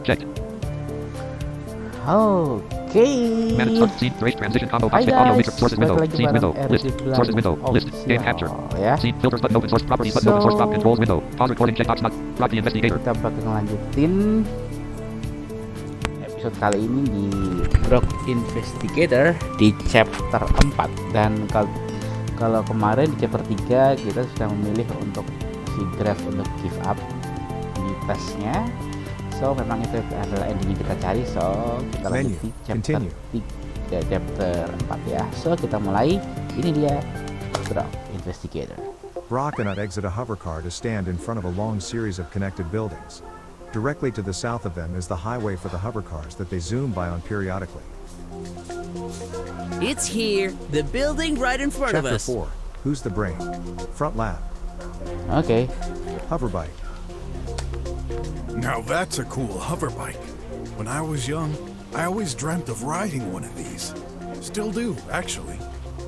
Checked. Oke. Manage start scene trace transition combo Hai box hit audio guys, mixer sources window balik lagi scene bareng window list Eric sources window list game capture scene filters button open source properties button open source stop controls window pause recording checkbox not BROK the InvestiGator. Kita bakal ngelanjutin episode kali ini di BROK InvestiGator di chapter 4. Dan kalau kemarin di chapter 3 kita sudah memilih untuk si Graf untuk give up di tesnya. So memang itu adalah ending yang kita cari. So kita lanjut di chapter 4 ya. So kita mulai. Ini dia BROK InvestiGator. BROK cannot exit a hover car to stand in front of a long series of connected buildings. Directly to the south of them is the highway for the hover cars that they zoom by on periodically. It's here, the building right in front of Chapter us. 4. Who's the brain? Front lab. Okay. Hover bike. Now that's a cool hover bike. When I was young, I always dreamt of riding one of these. Still do, actually.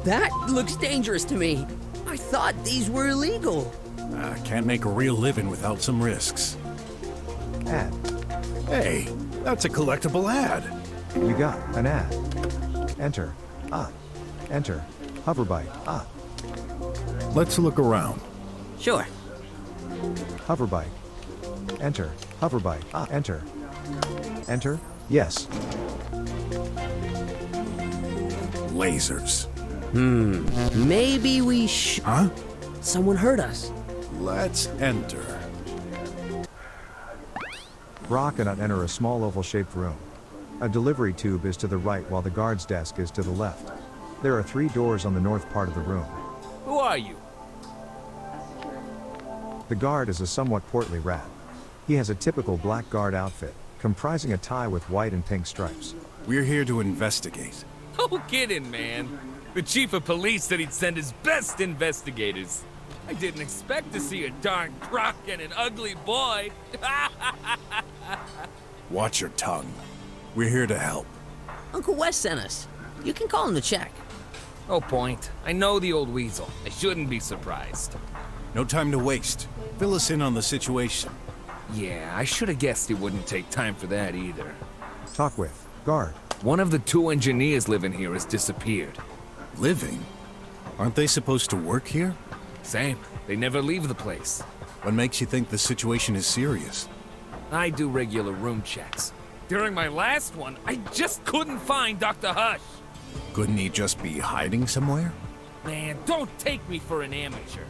That looks dangerous to me. I thought these were illegal. I can't make a real living without some risks. Ad. Hey, that's a collectible ad. You got an ad. Enter. Enter. Hover bike. Let's look around. Sure. Hover bike. Enter. Hover bike. Enter. Enter. Yes. Lasers. Maybe we Huh? Someone heard us. Let's enter. BROK cannot enter a small oval-shaped room. A delivery tube is to the right while the guard's desk is to the left. There are 3 doors on the north part of the room. Who are you? The guard is a somewhat portly rat. He has a typical black guard outfit, comprising a tie with white and pink stripes. We're here to investigate. No kidding, man. The chief of police said he'd send his best investigators. I didn't expect to see a darn crock and an ugly boy. Watch your tongue. We're here to help. Uncle Wes sent us. You can call him to check. No point. I know the old weasel. I shouldn't be surprised. No time to waste. Fill us in on the situation. Yeah, I should have guessed he wouldn't take time for that either. Talk with guard. One of the 2 engineers living here has disappeared. Living? Aren't they supposed to work here? Same. They never leave the place. What makes you think the situation is serious? I do regular room checks. During my last one, I just couldn't find Dr. Hush. Couldn't he just be hiding somewhere? Man, don't take me for an amateur.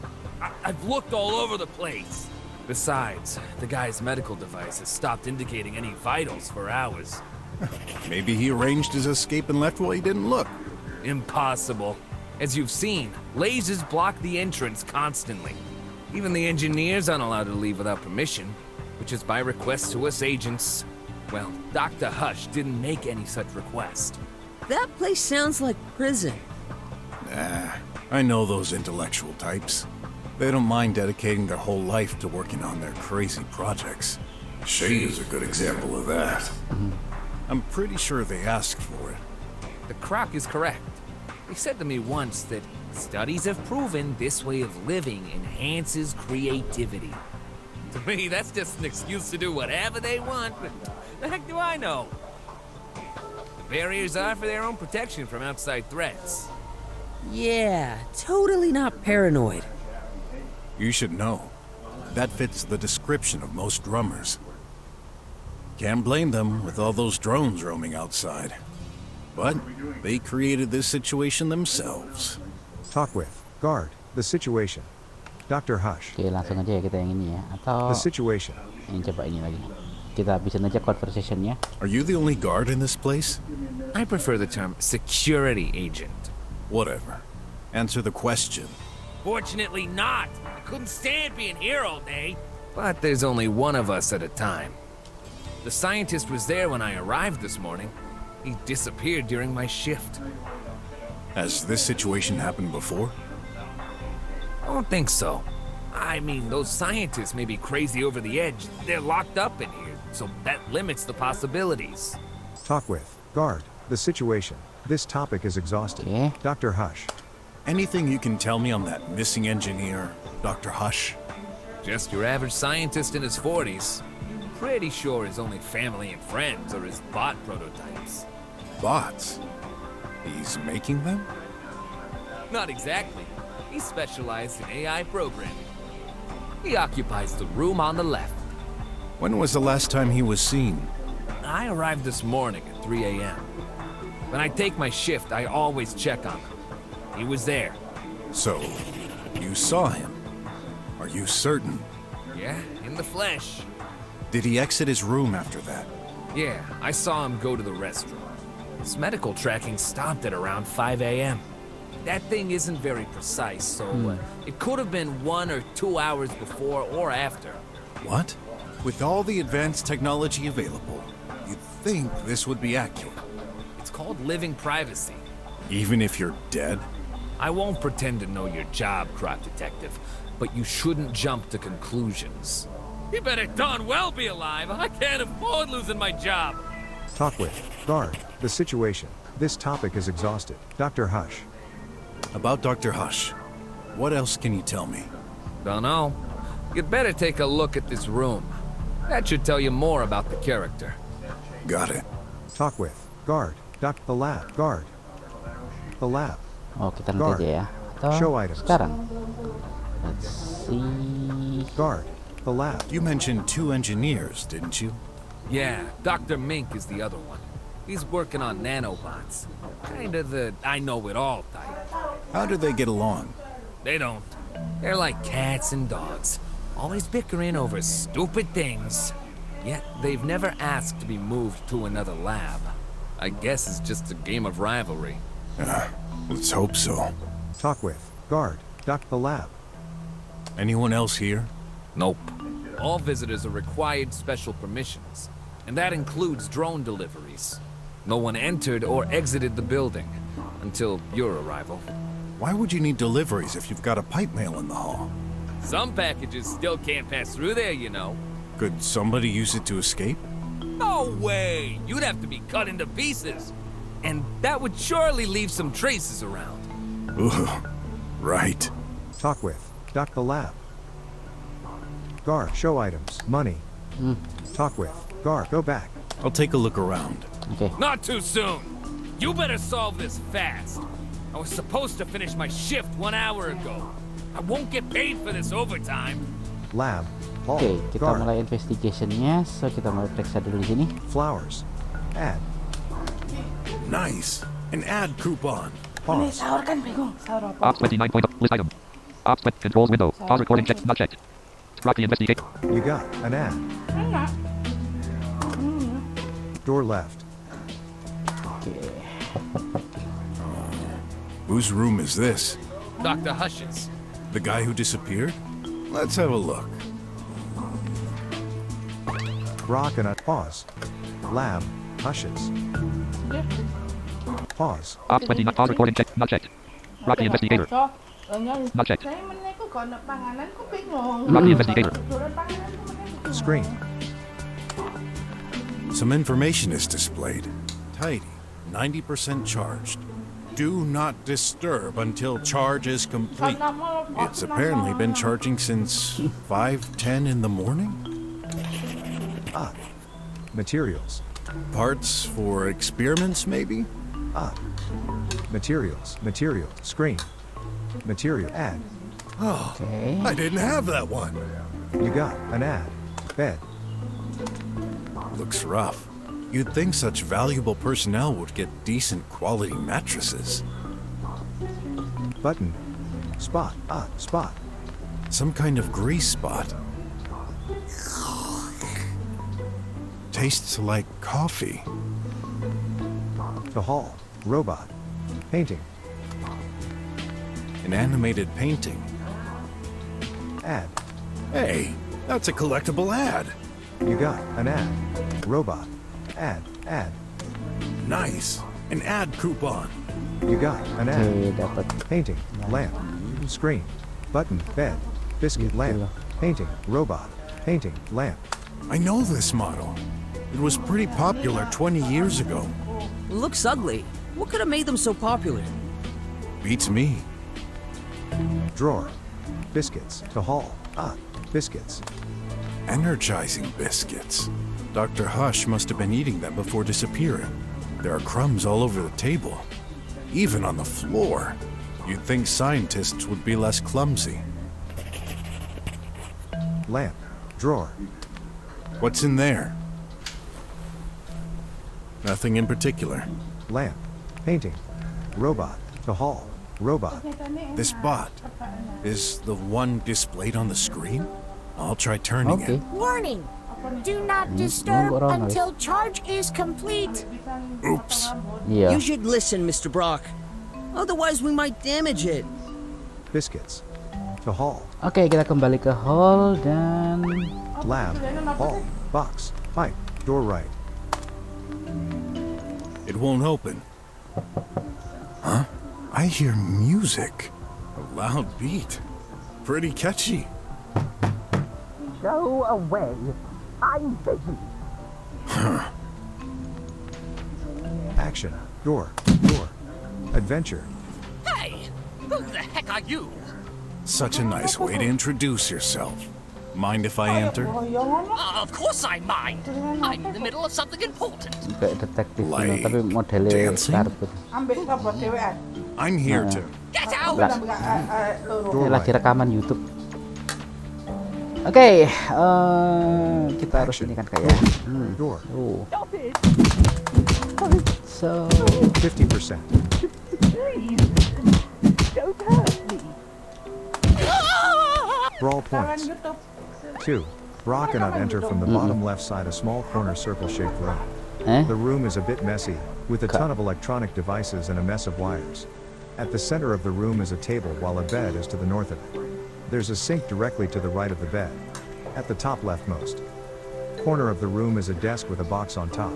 I've looked all over the place. Besides, the guy's medical device has stopped indicating any vitals for hours. Maybe he arranged his escape and left while he didn't look. Impossible. As you've seen, lasers block the entrance constantly. Even the engineers aren't allowed to leave without permission, which is by request to us agents. Well, Dr. Hush didn't make any such request. That place sounds like prison. I know those intellectual types. They don't mind dedicating their whole life to working on their crazy projects. Shane is a good example of that. I'm pretty sure they asked for it. The croc is correct. They said to me once that studies have proven this way of living enhances creativity. To me, that's just an excuse to do whatever they want, but the heck do I know? The barriers are for their own protection from outside threats. Yeah, totally not paranoid. You should know. That fits the description of most drummers. Can't blame them with all those drones roaming outside. But they created this situation themselves. Talk with guard. The situation. Dr. Hush. Oke, langsung aja ya kita yang ini ya. Atau The situation. yang coba ini lagi. Kita habisin aja conversationnya. Are you the only guard in this place? I prefer the term security agent. Whatever. Answer the question. Fortunately not. I couldn't stand being here all day. But there's only one of us at a time. The scientist was there when I arrived this morning. He disappeared during my shift. Has this situation happened before? I don't think so. I mean, those scientists may be crazy over the edge. They're locked up in here, so that limits the possibilities. Talk with guard. The situation. This topic is exhausted. Okay. Dr. Hush. Anything you can tell me on that missing engineer, Dr. Hush? Just your average scientist in his 40s. pretty sure his only family and friends are his bot prototypes. Bots? He's making them? Not exactly. He specialized in AI programming. He occupies the room on the left. When was the last time he was seen? I arrived this morning at 3 a.m. When I take my shift, I always check on him. He was there. So, you saw him? Are you certain? Yeah, in the flesh. Did he exit his room after that? Yeah, I saw him go to the restroom. His medical tracking stopped at around 5 a.m. That thing isn't very precise, so it could have been 1 or 2 hours before or after. What? With all the advanced technology available, you'd think this would be accurate. It's called living privacy. Even if you're dead? I won't pretend to know your job, Crop Detective, but you shouldn't jump to conclusions. You better darn well be alive. I can't afford losing my job. Talk with. Guard. The situation. This topic is exhausted. Dr. Hush. About Dr. Hush, what else can you tell me? Don't know. You'd better take a look at this room. That should tell you more about the character. Got it. Talk with. Guard. The lab. Guard. The lab. Oh, kita nanti Guard. aja ya. Atau Show items. sekarang. Let's see. Guard. The lab. You mentioned 2 engineers, didn't you? Yeah, Dr. Mink is the other one. He's working on nanobots. Kinda the I-know-it-all type. How do they get along? They don't. They're like cats and dogs, always bickering over stupid things. Yet they've never asked to be moved to another lab. I guess it's just a game of rivalry. Let's hope so. Talk with. Guard. The lab. Anyone else here? Nope. All visitors are required special permissions, and that includes drone deliveries. No one entered or exited the building until your arrival. Why would you need deliveries if you've got a pipe mail in the hall? Some packages still can't pass through there, you know. Could somebody use it to escape? No way! You'd have to be cut into pieces. And that would surely leave some traces around. Ugh. Right. Talk with. The lab. Guard. Show items. Money. Talk with. Guard. Go back. I'll take a look around. Oke. Not too soon. You better solve this fast. I was supposed to finish my shift 1 hour ago. I won't get paid for this overtime. Lab. Hall. Oke, kita Guard. mulai investigation-nya. So kita mulai periksa dulu di sini. Flowers. Add. Nice. An ad coupon. Pause. Sahur kan bingung. Sahur apa? Ops 29 point list item. Ops controls window. Pause recording checked not checked. BROK the InvestiGator. You got an ad. Door left. Oke. Whose room is this? Dr. Hush's. The guy who disappeared? Let's have a look. Rock and a pause. Lab. Hushes. Pause. Ops 29 pause recording checked not checked. BROK the InvestiGator. Not checked. BROK the InvestiGator. Screen. Some information is displayed. Tidy. 90% charged. Do not disturb until charge is complete. It's apparently been charging since 5:10 in the morning? Materials. Parts for experiments, maybe? Materials. Material. Screen. Material. Ad. Oh, Oke. I didn't have that one. You got an ad. Bed. Looks rough. You'd think such valuable personnel would get decent quality mattresses. Button. Spot. Spot. Some kind of grease spot. Tastes like coffee. The hall. Robot. Painting. An animated painting. Ad. Hey, that's a collectible ad. You got an ad. Robot. Ad. Nice. An ad coupon. You got an Oke, ad. dapat. Painting. Lamp. Screen. Button. Bed. Biscuit. Lamp. Painting. Robot. Painting. Lamp. I know this model. It was pretty popular 20 years ago. Looks ugly. What could have made them so popular? Beats me. Drawer. Biscuits. The hall. Biscuits. Energizing biscuits. Dr. Hush must have been eating them before disappearing. There are crumbs all over the table, even on the floor. You'd think scientists would be less clumsy. Lamp. Drawer. What's in there? Nothing in particular. Lamp. Painting. Robot. The hall. Robot. This bot is the one displayed on the screen? I'll try turning Oke. it. Warning! Do not Nunggu disturb orang, until charge is complete. Oops. Iya. You should listen, Mr. Brock. Otherwise, we might damage it. Biscuits. The hall. Oke, kita kembali ke hall dan Lab. Hall. Box. Pipe. Door right. It won't open. Huh? I hear music. A loud beat. Pretty catchy. Go away. I'm busy. Action. Door. Door. Adventure. Hey! Who the heck are you? Such a nice way to introduce yourself. Mind if I enter? Of course I mind. I'm in the middle of something important. kayak detektif gitu, Like tapi modelnya dancing? kartun. I'm here to... Get out! Lah, Door ini lagi right. rekaman YouTube. Oke, kita harus ini kan kayak. Door. Oh. So, 50%. Brawl points. 2. Brock and I enter from the bottom left side a small corner circle-shaped room. The room is a bit messy, with a ton of electronic devices and a mess of wires. At the center of the room is a table while a bed is to the north of it. There's a sink directly to the right of the bed. At the top leftmost corner of the room is a desk with a box on top.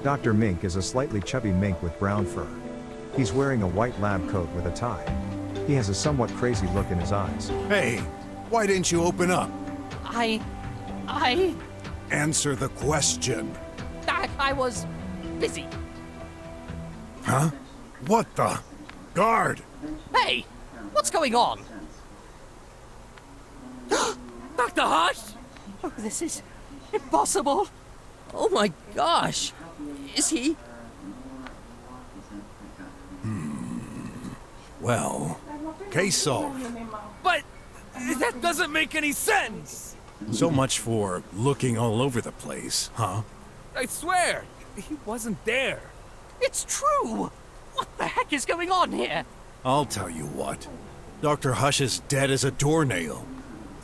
Dr. Mink is a slightly chubby mink with brown fur. He's wearing a white lab coat with a tie. He has a somewhat crazy look in his eyes. Hey, why didn't you open up? I Answer the question. was busy. Huh? What the? Guard! Hey! What's going on? Dr. Hush? Oh, this is impossible. Oh my gosh! Is he? Well, case solved. But that doesn't make any sense. So much for looking all over the place, huh? I swear, he wasn't there. It's true. What the heck is going on here? I'll tell you what. Dr. Hush is dead as a doornail.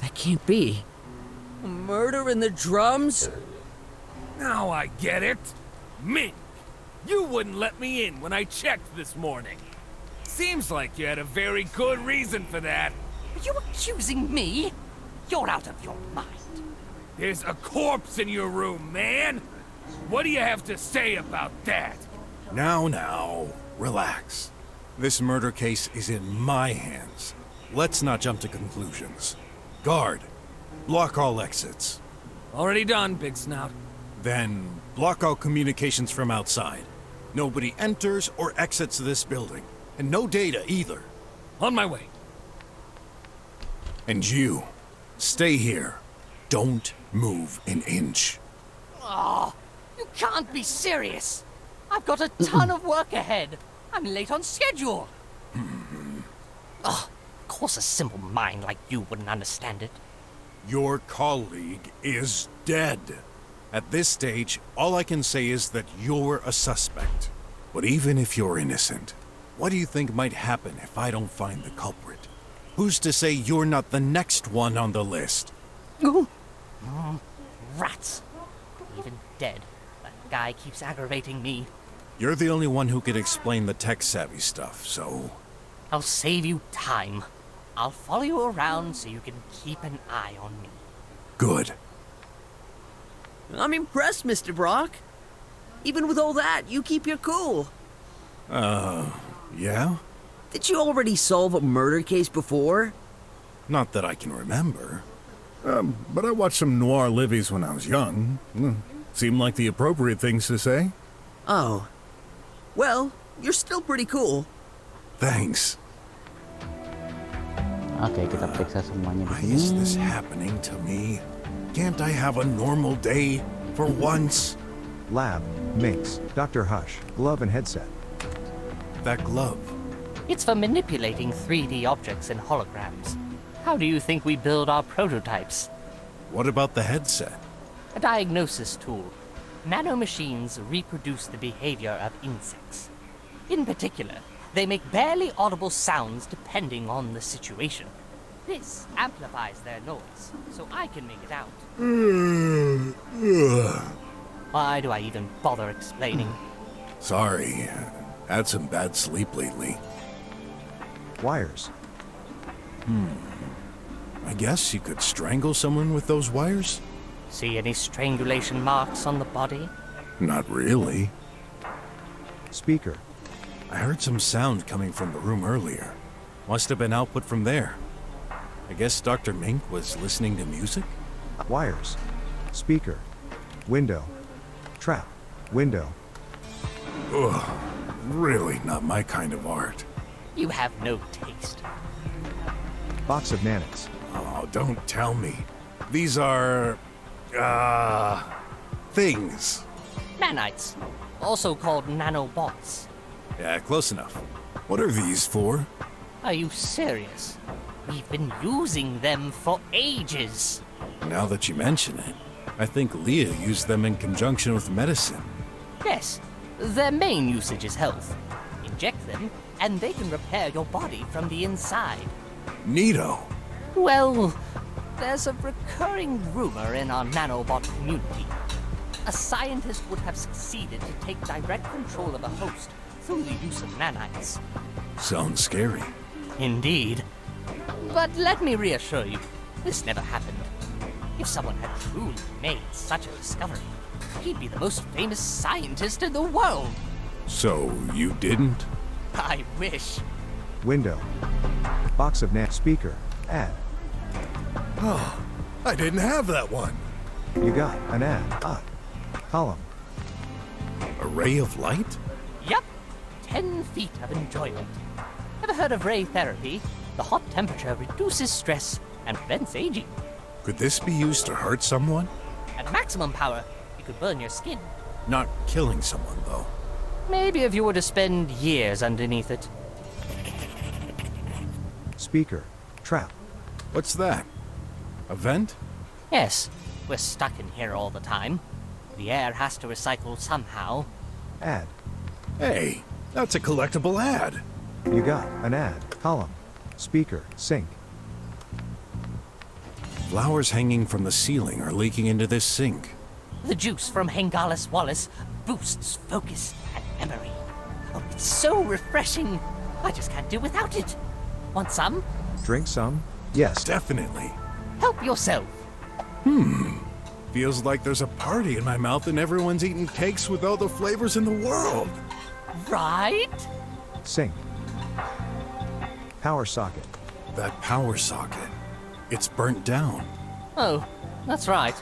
That can't be. Murder in the drums? Now I get it. Mink, you wouldn't let me in when I checked this morning. Seems like you had a very good reason for that. Are you accusing me? You're out of your mind. There's a corpse in your room, man. What do you have to say about that? Now, relax. This murder case is in my hands. Let's not jump to conclusions. Guard, block all exits. Already done, Big Snout. Then block all communications from outside. Nobody enters or exits this building. And no data either. On my way. And you, stay here. Don't move an inch. Oh, you can't be serious. I've got a ton of work ahead. I'm late on schedule. Of course a simple mind like you wouldn't understand it. Your colleague is dead. At this stage, all I can say is that you're a suspect. But even if you're innocent, what do you think might happen if I don't find the culprit? Who's to say you're not the next one on the list? Rats. Even dead, that guy keeps aggravating me. You're the only one who can explain the tech-savvy stuff, so... I'll save you time. I'll follow you around so you can keep an eye on me. Good. I'm impressed, Mr. Brock. Even with all that, you keep your cool. Yeah? Did you already solve a murder case before? Not that I can remember. But I watched some noir livies when I was young. Seemed like the appropriate things to say. Oh. Well, you're still pretty cool. Thanks. Oke, kita periksa semuanya di Why is sini. this happening to me? Can't I have a normal day for once? Lab, Minx, Dr. Hush, glove and headset. That glove. It's for manipulating 3D objects and holograms. How do you think we build our prototypes? What about the headset? A diagnosis tool. Nanomachines reproduce the behavior of insects. In particular, they make barely audible sounds depending on the situation. This amplifies their noise, so I can make it out. Why do I even bother explaining? Sorry. Had some bad sleep lately. Wires. I guess you could strangle someone with those wires? See any strangulation marks on the body? Not really. Speaker. I heard some sound coming from the room earlier. Must have been output from there. I guess Dr. Mink was listening to music? Wires. Speaker. Window. Trap. Window. Ugh, really not my kind of art. You have no taste. Box of nanites. Oh, don't tell me. These are... things. Nanites, also called nanobots. Yeah, close enough. What are these for? Are you serious? We've been using them for ages. Now that you mention it, I think Leah used them in conjunction with medicine. Yes, their main usage is health. Inject them, and they can repair your body from the inside. Neato. Well, there's a recurring rumor in our nanobot community. A scientist would have succeeded to take direct control of a host through the use of nanites. Sounds scary. Indeed. But let me reassure you, this never happened. If someone had truly made such a discovery, he'd be the most famous scientist in the world. So, you didn't? I wish. Window. Box of speaker. Ad. Oh, I didn't have that one. You got an ad. Column. A ray of light? Yup. 10 feet of enjoyment. Ever heard of ray therapy? The hot temperature reduces stress and prevents aging. Could this be used to hurt someone? At maximum power, it could burn your skin. Not killing someone, though. Maybe if you were to spend years underneath it. Speaker. Trap. What's that? A vent? Yes, we're stuck in here all the time. The air has to recycle somehow. Ad. Hey, that's a collectible ad. You got an ad. Column. Speaker. Sink. Flowers hanging from the ceiling are leaking into this sink. The juice from Hengalis Wallace boosts focus and memory. Oh, it's so refreshing. I just can't do without it. Want some? Drink some? Yes. Definitely. Help yourself. Feels like there's a party in my mouth and everyone's eating cakes with all the flavors in the world. Right? Sink. Power socket. That power socket. It's burnt down. Oh, that's right.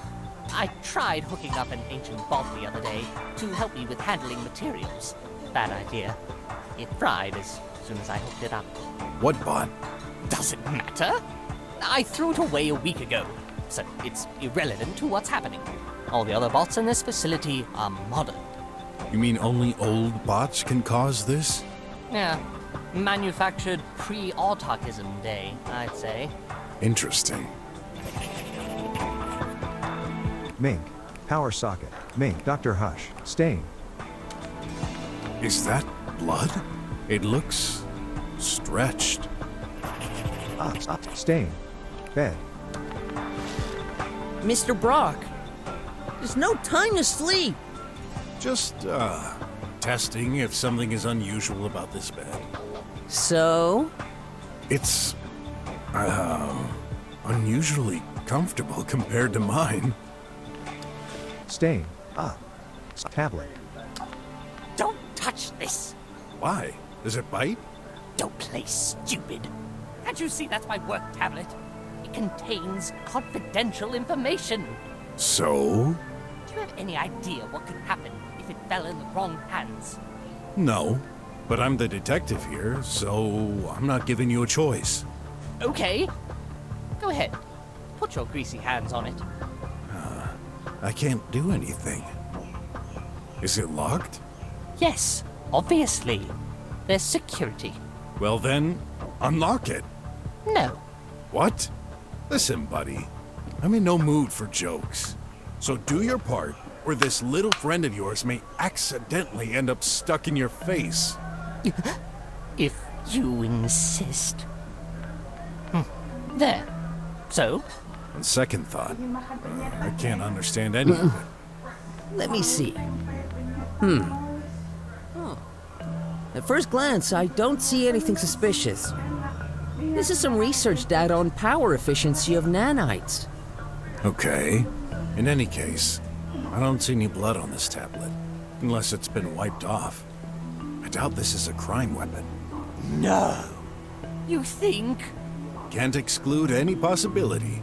I tried hooking up an ancient bot the other day to help me with handling materials. Bad idea. It fried as soon as I hooked it up. What bot? Doesn't matter. I threw it away a week ago, so it's irrelevant to what's happening. All the other bots in this facility are modern. You mean only old bots can cause this? Yeah, manufactured pre-autarchism day, I'd say. Interesting. Mink. Power socket. Mink. Dr. Hush. Stain. Is that blood? It looks stretched. Stain. Bed. Mr. Brock, there's no time to sleep. Just, testing if something is unusual about this bed. So? It's, unusually comfortable compared to mine. Stain. Tablet. Don't touch this! Why? Does it bite? Don't play stupid. Can't you see that's my work tablet? It contains confidential information. So? Do you have any idea what could happen if it fell in the wrong hands? No. But I'm the detective here, so I'm not giving you a choice. Okay. Go ahead. Put your greasy hands on it. I can't do anything. Is it locked? Yes, obviously. There's security. Well then, unlock it. No. What? Listen, buddy. I'm in no mood for jokes. So do your part, or this little friend of yours may accidentally end up stuck in your face. If you insist. There. So? On second thought, I can't understand any of it. Let me see. Oh. At first glance, I don't see anything suspicious. This is some research data on power efficiency of nanites. Okay. In any case, I don't see any blood on this tablet. Unless it's been wiped off. I doubt this is a crime weapon. No. You think? Can't exclude any possibility.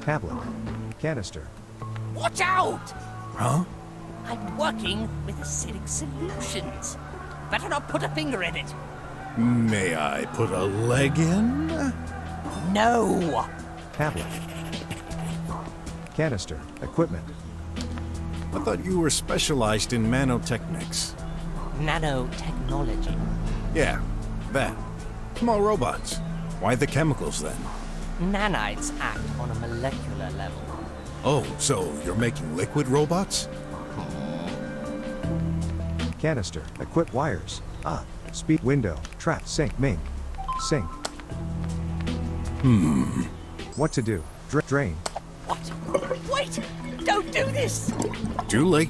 Tablet. Canister. Watch out! Huh? I'm working with acidic solutions. Better not put a finger in it. May I put a leg in? No! Tablet. Canister. Equipment. I thought you were specialized in nanotechnics. Nanotechnology. Yeah, that. Small robots. Why the chemicals then? Nanites act on a molecular level. Oh, so you're making liquid robots? Canister. Equip wires. Speed window. Trap. Sink. Mink. Sink. What to do? Drain. What? Wait! Don't do this! Too late.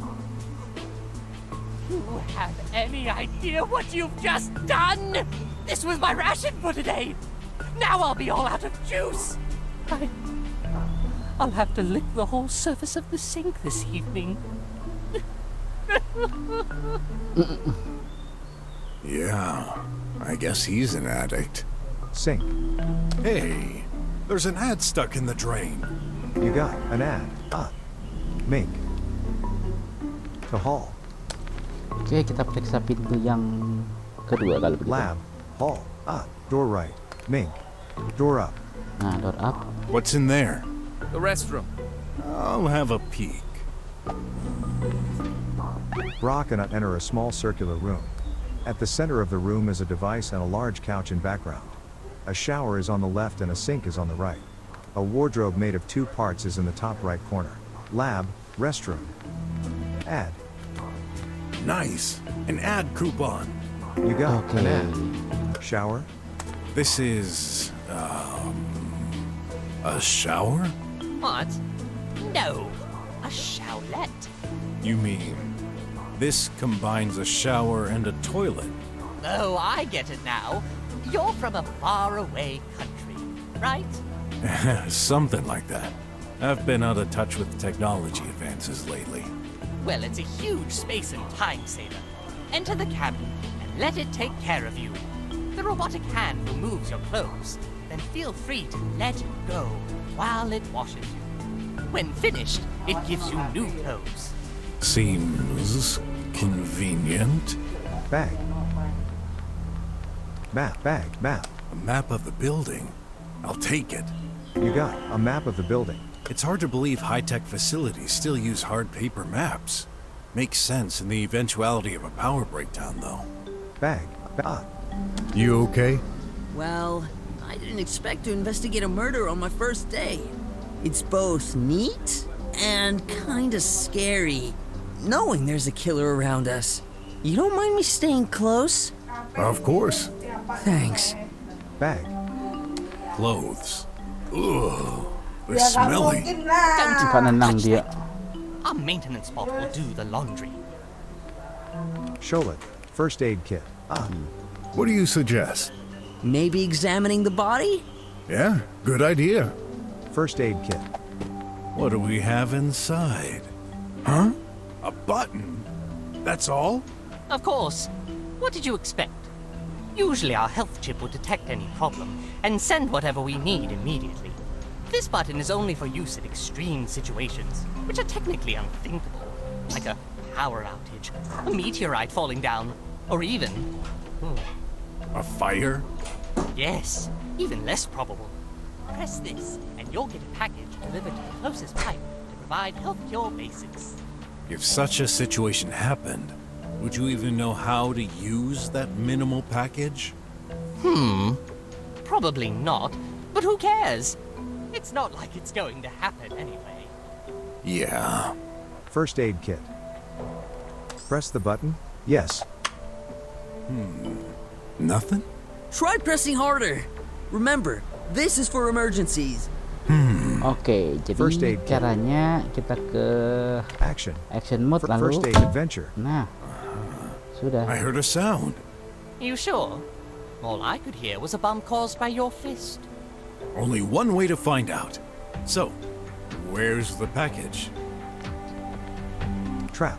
You have any idea what you've just done? This was my ration for today. Now I'll be all out of juice. I'll have to lick the whole surface of the sink this evening. Yeah, I guess he's an addict. Sink. Hey, there's an ad stuck in the drain. You got an ad. Mink. To haul. Oke, kita periksa pintu yang kedua kalau begitu. Lab. Hall. Door right. Mink. Door up. Nah, door up. What's in there? The restroom. I'll have a peek. Brock and I enter a small circular room. At the center of the room is a device and a large couch in background. A shower is on the left and a sink is on the right. A wardrobe made of 2 parts is in the top right corner. Lab, restroom. Ad. Nice. An ad coupon. You got Okay. an ad. Shower. This is, a shower? What? No. A showlet. You mean, this combines a shower and a toilet? Oh, I get it now. You're from a faraway country, right? Something like that. I've been out of touch with technology advances lately. Well, it's a huge space and time saver. Enter the cabin and let it take care of you. The robotic hand removes your clothes, then feel free to let it go while it washes you. When finished, it gives you new clothes. Seems convenient. Bag. Map. Bag. Map. A map of the building. I'll take it. You got a map of the building. It's hard to believe high-tech facilities still use hard paper maps. Makes sense in the eventuality of a power breakdown, though. Bag. You okay? Well, I didn't expect to investigate a murder on my first day. It's both neat and kinda scary, knowing there's a killer around us. You don't mind me staying close? Of course. Thanks. Bag. Clothes. Ugh. They're smelly. Don't Kanenang touch dia. that. Our maintenance bot will do the laundry. Sholet. First aid kit. What do you suggest? Maybe examining the body? Yeah, good idea. First aid kit. What do we have inside? Huh? A button? That's all? Of course. What did you expect? Usually our health chip will detect any problem and send whatever we need immediately. This button is only for use in extreme situations, which are technically unthinkable, like a power outage, a meteorite falling down, or even... A fire? Yes, even less probable. Press this, and you'll get a package delivered to the closest pipe to provide health cure basics. If such a situation happened, would you even know how to use that minimal package? Probably not, but who cares? It's not like it's going to happen anyway. Yeah. First aid kit. Press the button. Yes. Nothing? Try pressing harder. Remember, this is for emergencies. Oke, First jadi aid kit. caranya kita ke Action. action mode lalu. First aid adventure. Nah, sudah. I heard a sound. You sure? All I could hear was a bump caused by your fist. Only one way to find out. So, where's the package? Trap.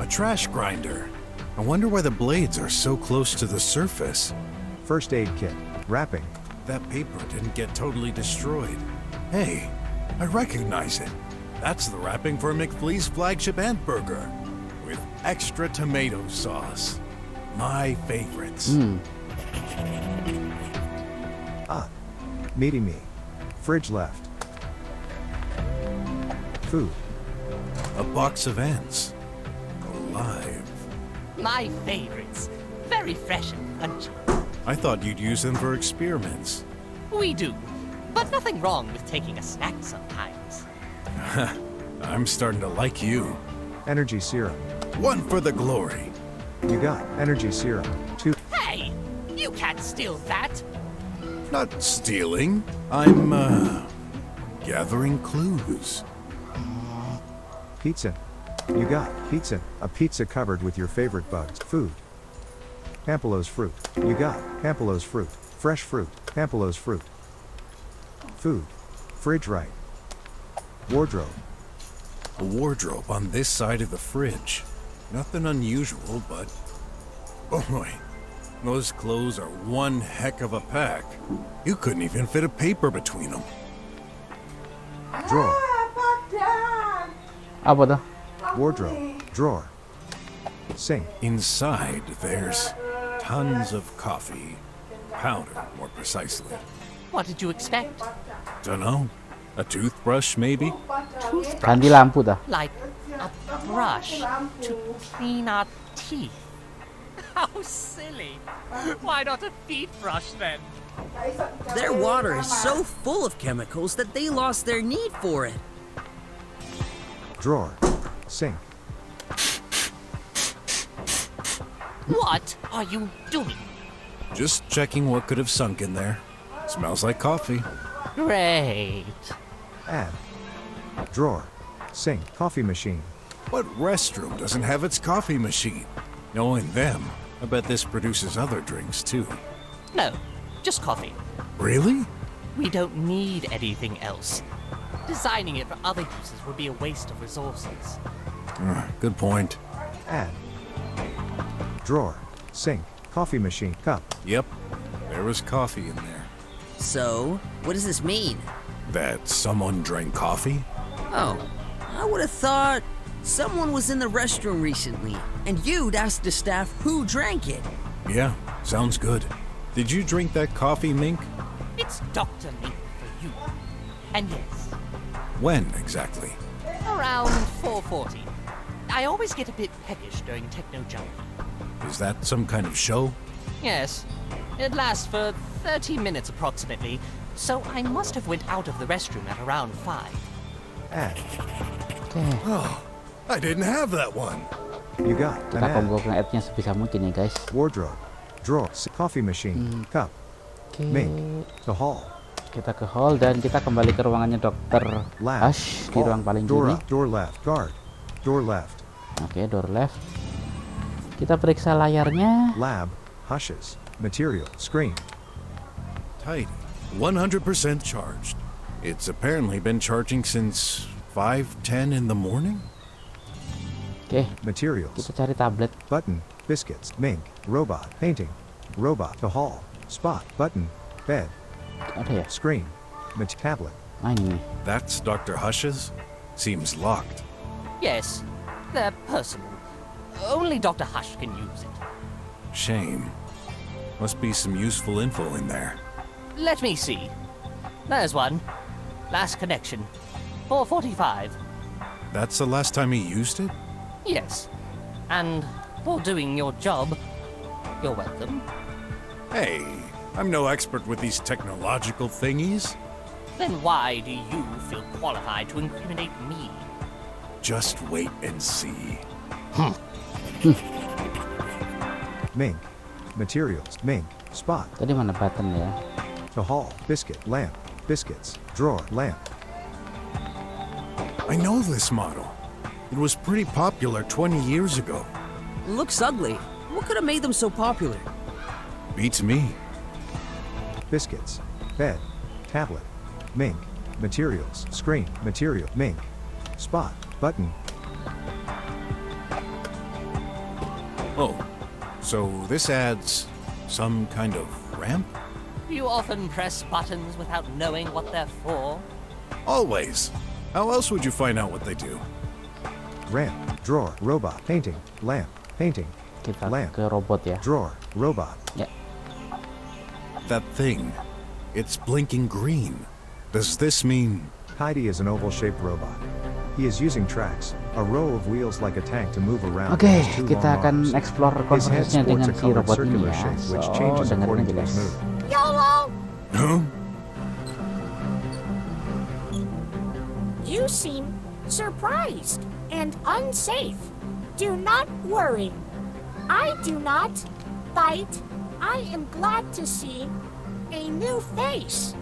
A trash grinder. I wonder why the blades are so close to the surface. First aid kit. Wrapping. That paper didn't get totally destroyed. Hey, I recognize it. That's the wrapping for McFlea's flagship ant burger. With extra tomato sauce. My favorites. Meeting me. Fridge left. Food. A box of ants. Alive. My favorites. Very fresh and crunchy. I thought you'd use them for experiments. We do, but nothing wrong with taking a snack sometimes. I'm starting to like you. Energy serum. One for the glory. You got energy serum. 2. Hey, you can't steal that. Not stealing. I'm, gathering clues. Pizza. You got pizza. A pizza covered with your favorite bugs. Food. Pampelos fruit. You got Pampelos fruit. Fresh fruit. Pampelos fruit. Food. Fridge right. Wardrobe. A wardrobe on this side of the fridge. Nothing unusual, but... boy, those clothes are one heck of a pack. You couldn't even fit a paper between them. Drawer. Apa tuh? Wardrobe. Drawer. Sink. Inside, there's tons of coffee. Powder, more precisely. What did you expect? Dunno. A toothbrush, maybe? Ganti lampu dah. Like a brush to clean our teeth. How silly. Why not a feet brush then? Their water is so full of chemicals that they lost their need for it. Drawer. Sink. What are you doing? Just checking what could have sunk in there. Smells like coffee. Great. Add. Drawer. Sink. Coffee machine. What restroom doesn't have its coffee machine? Knowing them, I bet this produces other drinks too. No, just coffee. Really? We don't need anything else. Designing it for other uses would be a waste of resources. Good point. Add. Drawer. Sink. Coffee machine. Cup. Yep, there was coffee in there. So, what does this mean? That someone drank coffee? Oh, I would have thought someone was in the restroom recently, and you'd ask the staff who drank it. Yeah, sounds good. Did you drink that coffee, Mink? It's Dr. Mink for you. And yes, When exactly? around 4:40. I always get a bit peckish during Techno Jump. Is that some kind of show? Yes, it lasts for 30 minutes approximately, so I must have went out of the restroom at around 5. Add. Oke, I didn't have that one. You got an kita ad. kombokan ad-nya sebisa mungkin ya guys. Wardrobe. Drawer. Coffee machine. Cup. Oke, Mink. The hall. kita ke hall dan kita kembali ke ruangannya Dokter Lab. Hush di Hall. ruang paling Door kiri. up. Door left. Guard. Door left. Oke, door left. Kita periksa layarnya. Lab. Hushes. Material. Screen. Tidy. 100% charged. It's apparently been charging since 5:10 in the morning? Oke, Materials. kita cari tablet. Button. Biscuits. Mink. Robot. Painting. Robot. The hall. Spot. Button. Bed. Ada ya? Screen. Tablet. Nah, ini nih. That's Dr. Hush's? Seems locked. Yes, they're personal. Only Dr. Hush can use it. Shame. Must be some useful info in there. Let me see. There's one. Last connection. 4:45. That's the last time he used it? Yes. And for doing your job, you're welcome. Hey, I'm no expert with these technological thingies. Then why do you feel qualified to incriminate me? Just wait and see. Mink. Materials. Mink. Spot. Tadi mana button ya? To haul. Biscuit. Lamp. Biscuits. Drawer. Lamp. I know this model. It was pretty popular 20 years ago. Looks ugly. What could have made them so popular? Beats me. Biscuits. Bed. Tablet. Mink. Materials. Screen. Material. Mink. Spot. Button. Oh, so this adds some kind of ramp? You often press buttons without knowing what they're for. Always. How else would you find out what they do? Ramp. Drawer. Robot. Painting. Lamp. Painting. Kita Lamp. ke robot ya. Drawer. Robot. Ya. That thing. It's blinking green. Does this mean... Tidy is an oval-shaped robot. He is using tracks, a row of wheels like a tank to move around. Oke, with his two kita long akan arms. explore His head konversinya sports dengan a si colored robot ini circular ya. shape, which So, changes dengerin according aja to his guys. mood. YOLO! Huh? You seem surprised and unsafe. Do not worry. I do not bite. I am glad to see a new face.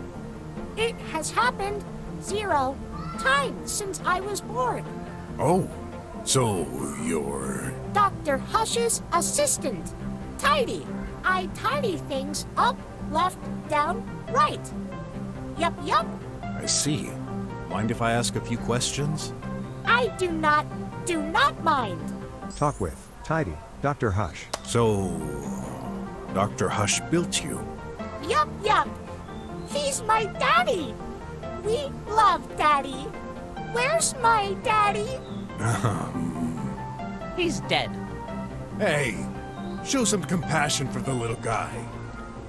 It has happened 0 times since I was born. Oh, so you're... Dr. Hush's assistant. Tidy. I tidy things up, left, down, right. Yup, yup. I see. Mind if I ask a few questions? I do not mind. Talk with. Tidy. Dr. Hush. So... Dr. Hush built you? Yup, yup. He's my daddy. We love daddy. Where's my daddy? He's dead. Hey, show some compassion for the little guy.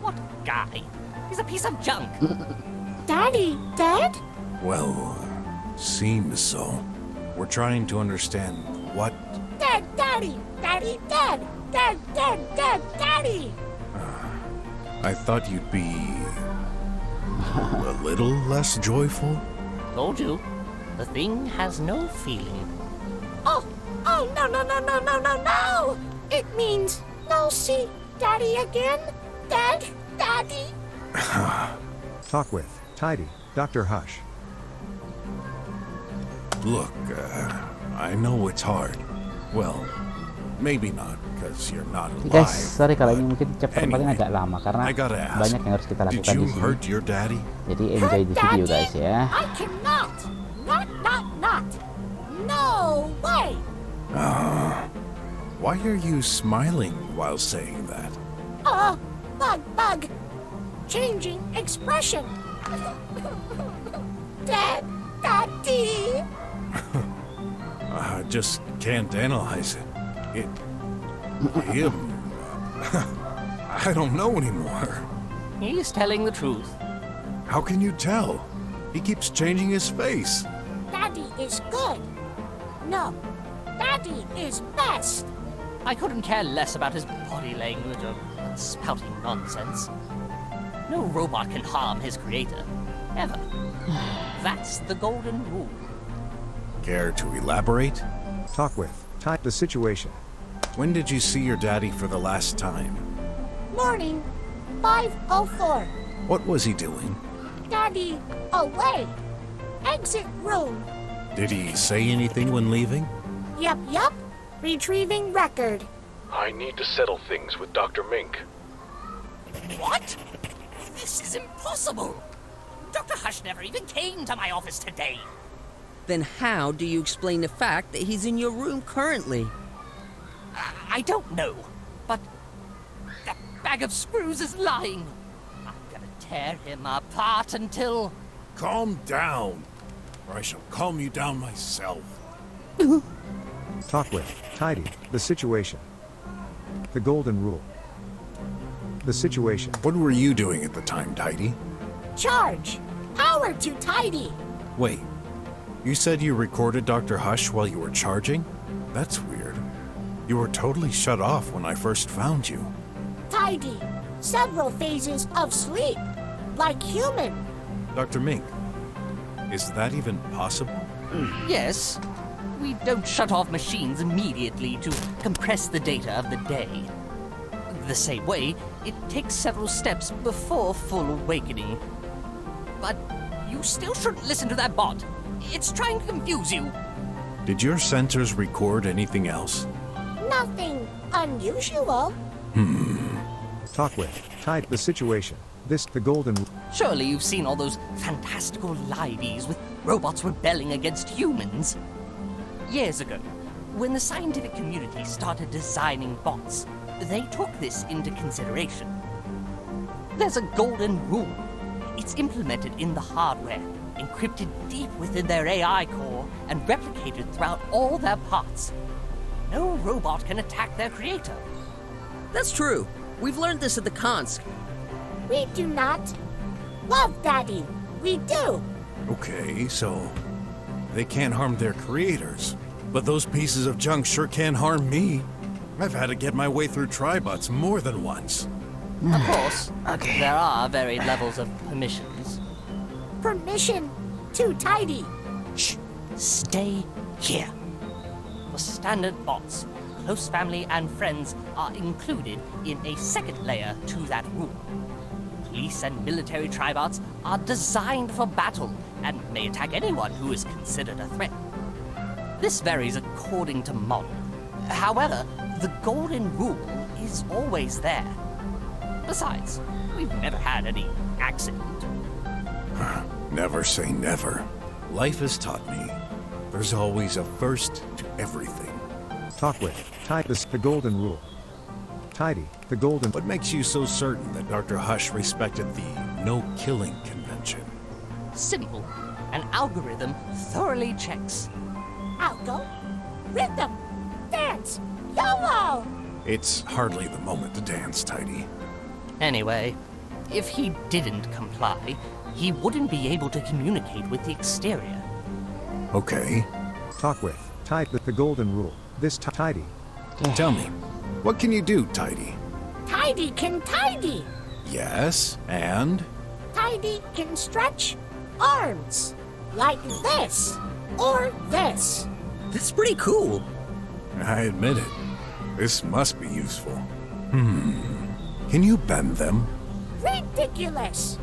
What guy? He's a piece of junk. Daddy dead? Well, seems so. We're trying to understand what... Dead daddy. Daddy dead. Dead, dead, dead daddy. I thought you'd be... a little less joyful? Told you. The thing has no feeling. Oh, no, no, no, no, no, no, no. It means no see daddy again. Dead daddy. Talk with. Tidy. Dr. Hush. Look, I know it's hard. Well, maybe not, because you're not Oke, alive. guys, sorry kalau ini mungkin chapter 4 ini Anyway, agak lama karena I gotta ask, banyak yang harus kita did lakukan you di sini. hurt your daddy? Jadi enjoy the video guys ya. I cannot. Not. No way. Why are you smiling while saying that? Bug. Changing expression. Dead daddy. I just can't analyze it. Him... I don't know anymore. He's telling the truth. How can you tell? He keeps changing his face. Daddy is good. No, daddy is best. I couldn't care less about his body language or spouting nonsense. No robot can harm his creator. Ever. That's the golden rule. Care to elaborate? Talk with. Tidy. The situation. When did you see your daddy for the last time? Morning, 5:04. What was he doing? Daddy away. Exit room. Did he say anything when leaving? Yup. Retrieving record. I need to settle things with Dr. Mink. What? This is impossible. Dr. Hush never even came to my office today. Then how do you explain the fact that he's in your room currently? I don't know, but that bag of screws is lying. I'm gonna tear him apart until... Calm down, or I shall calm you down myself. Talk with. Tidy. The situation. The golden rule. The situation. What were you doing at the time, Tidy? Charge. Power to tidy. Wait, You said you recorded Dr. Hush while you were charging? That's weird. You were totally shut off when I first found you. Tidy. Several phases of sleep. Like human. Dr. Mink, is that even possible? Yes. We don't shut off machines immediately to compress the data of the day. The same way, it takes several steps before full awakening. But you still shouldn't listen to that bot. It's trying to confuse you. Did your sensors record anything else? Nothing unusual. Talk with. Tide the situation. The golden. Surely you've seen all those fantastical liveys with robots rebelling against humans. Years ago, when the scientific community started designing bots, they took this into consideration. There's a golden rule. It's implemented in the hardware, encrypted deep within their AI core, and replicated throughout all their parts. No robot can attack their creator. That's true. We've learned this at the Konsk. We do not love Daddy. We do. Okay, so they can't harm their creators. But those pieces of junk sure can harm me. I've had to get my way through Tribots more than once. Of course, there are varied levels of permissions. Permission to Tidy. Shh! Stay here. For standard bots, close family and friends are included in a second layer to that rule. Police and military tribots are designed for battle and may attack anyone who is considered a threat. This varies according to model. However, the golden rule is always there. Besides, we've never had any accident. Never say never. Life has taught me there's always a first to everything. Talk with. Tide the golden rule. Tidy. The golden. What makes you so certain that Dr. Hush respected the no-killing convention? Simple. An algorithm thoroughly checks. Algo. Rhythm. Dance. YOLO. It's hardly the moment to dance, Tidy. Anyway, if he didn't comply, he wouldn't be able to communicate with the exterior. Okay. Talk with. Tide the golden rule. Tidy. Tell me, what can you do, Tidy? Tidy can tidy. Yes, and? Tidy can stretch arms. Like this. Or this. That's pretty cool. I admit it. This must be useful. Can you bend them? Ridiculous.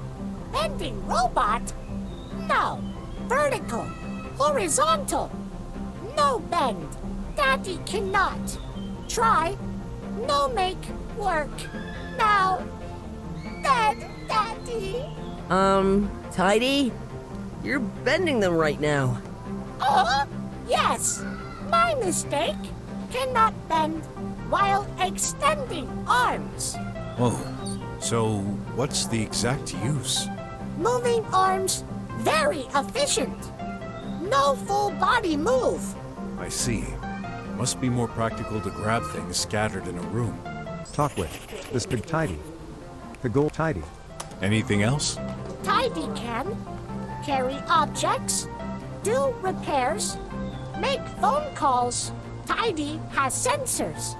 Bending robot? No. Vertical. Horizontal. No bend. Daddy cannot. Try. No make work. Now. Daddy. Tidy? You're bending them right now. Yes. My mistake. Cannot bend while extending arms. Oh, so what's the exact use? Moving arms very efficient. No full body move. I see. Must be more practical to grab things scattered in a room. Talk with. Tidy. The gold tidy. Anything else? Tidy can carry objects, do repairs, make phone calls. Tidy has sensors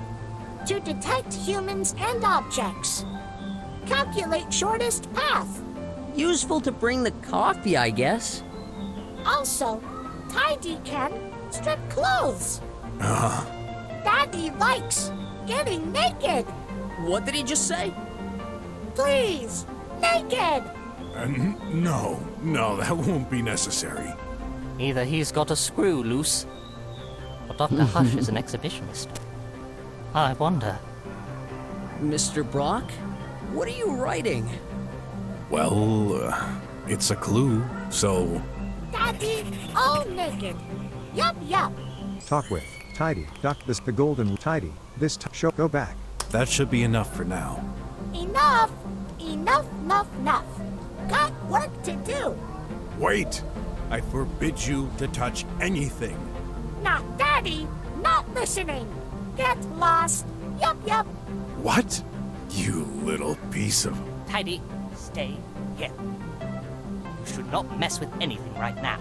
to detect humans and objects. Calculate shortest path. Useful to bring the coffee, I guess. Also, Tidy can strip clothes. Daddy likes getting naked. What did he just say? Please, naked. No, that won't be necessary. Either he's got a screw loose, or Dr. Hush is an exhibitionist. I wonder. Mr. Brock, what are you writing? Well, it's a clue, so... Daddy, all naked. Yup. Talk with. Tidy. The golden tidy. Show. Go back. That should be enough for now. Enough. Got work to do. Wait! I forbid you to touch anything. Not Daddy. Not listening. Get lost. Yup. What? You little piece of... Tidy, stay here. You should not mess with anything right now.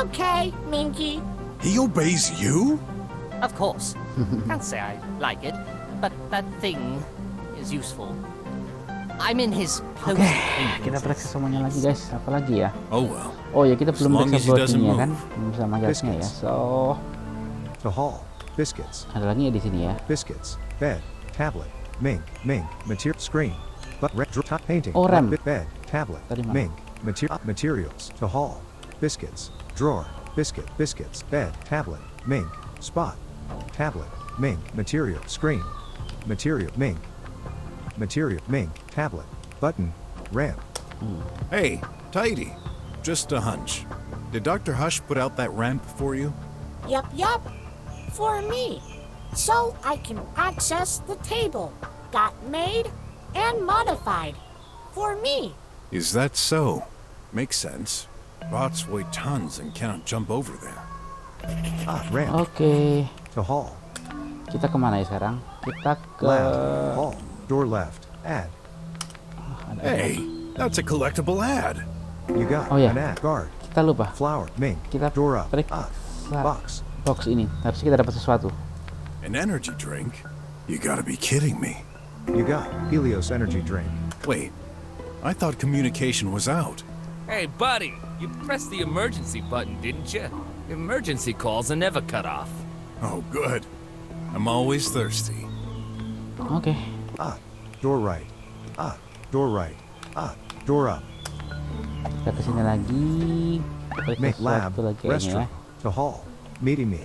Okay, Minky. He obeys you? Of course. Can't say I like it, but that thing is useful. I'm in his close Kita periksa semuanya lagi guys. Apa lagi ya? Oh well. Oh ya, kita belum As long periksa as he doesn't boardingnya kan, move. belum sama gasnya ya. So To haul. Biscuits. ada lagi ya di sini ya. Biscuits. Bed. Tablet. Mink. Material. Screen. But top painting. Oh, RAM. Bed. Tablet. Tadi mana? Mink. Materials. To haul. Biscuits. Drawer. Biscuits. Bed. Tablet. Mink. Spot. Tablet. Mink. Material. Screen. Material. Mink. Tablet. Button. Ramp. Hey, tidy. Just a hunch. Did Dr. Hush put out that ramp for you? Yup. For me. So I can access the table. Got made and modified. For me. Is that so? Makes sense. Bots weigh tons and cannot jump over there. Ramp. Oke, To haul. kita kemana ya sekarang? Kita ke Lab. Haul. Door left. Add. Hey, that's a collectible ad. You got Oh, yeah. an ad. Guard. kita lupa. Flower. Mink. Kita Door up. periksa Box. box ini. Harusnya kita dapat sesuatu. An energy drink? You gotta be kidding me. You got Helios energy drink. Wait, I thought communication was out. Hey, buddy, you pressed the emergency button, didn't you? Emergency calls are never cut off. Oh, good. I'm always thirsty. Oke. Door right. Door right. Door up. Kita kesini lagi. Periksa Make lab. sesuatu lagi kayaknya ya. Restaurant. To haul. Meeting me.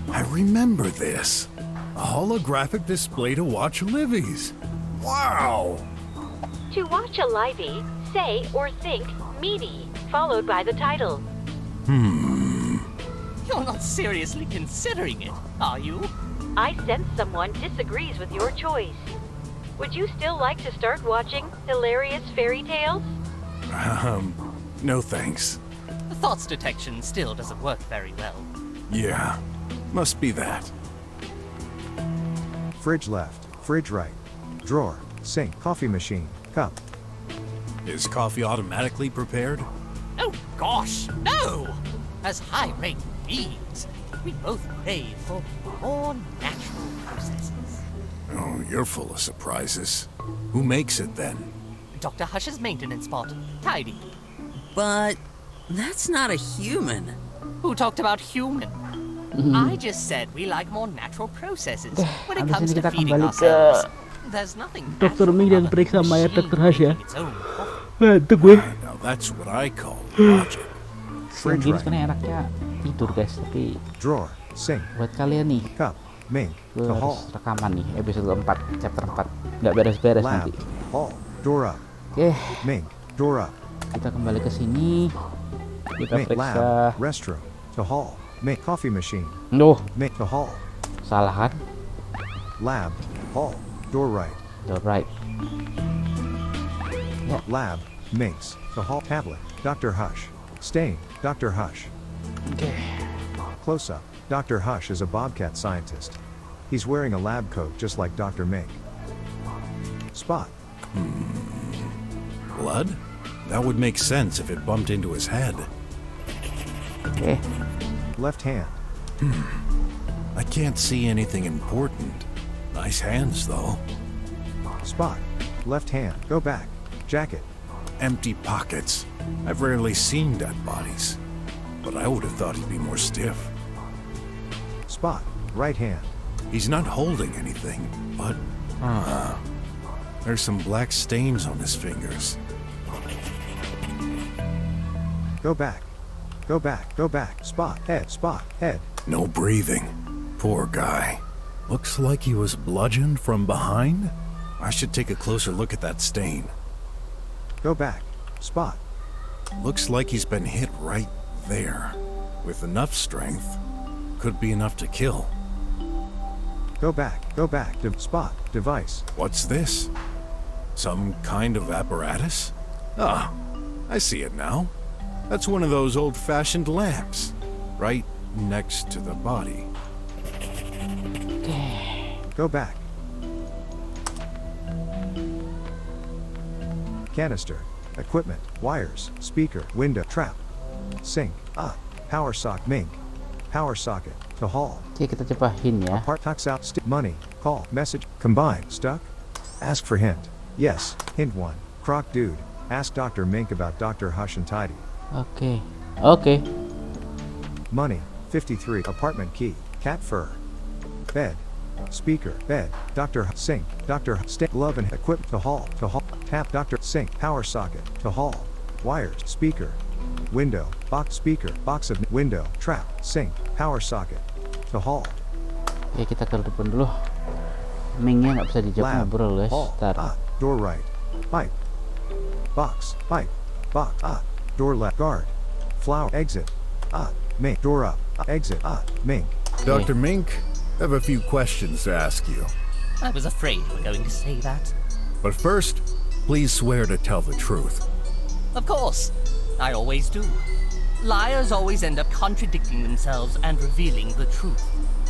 I remember this. A holographic display to watch Livy's. Wow! To watch a livey, say or think meaty, followed by the title. You're not seriously considering it, are you? I sense someone disagrees with your choice. Would you still like to start watching hilarious fairy tales? No thanks. The thoughts detection still doesn't work very well. Yeah, must be that. Fridge left. Fridge right. Drawer. Sink. Coffee machine. Cup. Is coffee automatically prepared? Oh gosh, no! As high-rank beings, we both crave for more natural processes. Oh, you're full of surprises. Who makes it then? Dr. Hush's maintenance bot, Tidy. But that's not a human. Who talked about human? I just said we like more natural processes when it Habis comes ini to kita feeding kembali ke ourselves. There's nothing Dr. Ming dan periksa mayat Dr. Hush ya. its own coffee. Itu gue. Now that's what I call logic. Siang gini sebenarnya enaknya tidur guys, tapi Drawer. Sink. buat kalian nih, Cup. Mink. gue To harus haul. rekaman nih episode 4, chapter 4. Nggak beres-beres Lab. nanti. Haul. Door up. Oke, Mink. Door up. kita kembali ke sini. Kita Mink. periksa. Lab. Restroom. To haul. Mink. Coffee machine. Duh, Mink. To haul. salah kan? Lab. Haul. Door right. Alright. Lab. Minks. To haul. Tablet. Dr. Hush. Stain. Dr. Hush. Oke. Close up. Dr. Hush is a bobcat scientist. He's wearing a lab coat just like Dr. Mink. Spot. Blood? That would make sense if it bumped into his head. Oke. Left hand. I can't see anything important. Nice hands, though. Spot. Left hand. Go back. Jacket. Empty pockets. I've rarely seen dead bodies. But I would have thought he'd be more stiff. Spot. Right hand. He's not holding anything, but... there's some black stains on his fingers. Go back. Go back. Go back. Spot. Head. Spot. Head. No breathing. Poor guy. Looks like he was bludgeoned from behind? I should take a closer look at that stain. Go back. Spot. Looks like he's been hit right there. With enough strength, could be enough to kill. Go back. Go back. Spot. Device. What's this? Some kind of apparatus? Ah, I see it now. That's one of those old-fashioned lamps. Right next to the body. Go back. Canister. Equipment. Wires. Speaker. Window. Trap. sink, power socket, Mink, power socket, to hall. Oke, kita cobain ya. Apart tucks out money, call, message, combine, stuck. Ask for hint. Yes, hint 1. Croc dude, ask Dr. Mink about Dr. Hush and Tidy. Oke. Money, 53. Apartment key, cat fur. Bed, speaker, bed, Dr. Sink, Dr. Stick, glove and equip, to hall, tap, Dr. Sink, power socket, to hall. Wires, speaker, window, box, speaker, box of window, trap, sink, power socket, to hall. Oke, kita ke depan dulu. Mingnya nggak bisa dijawab Lab, ngobrol guys. hall, Ntar. door right, pipe, box, door left, guard, flower, exit, Mink, door up, exit, Mink. Dr. Mink, I have a few questions to ask you. I was afraid you were going to say that. But first, please swear to tell the truth. Of course. I always do. Liars always end up contradicting themselves and revealing the truth.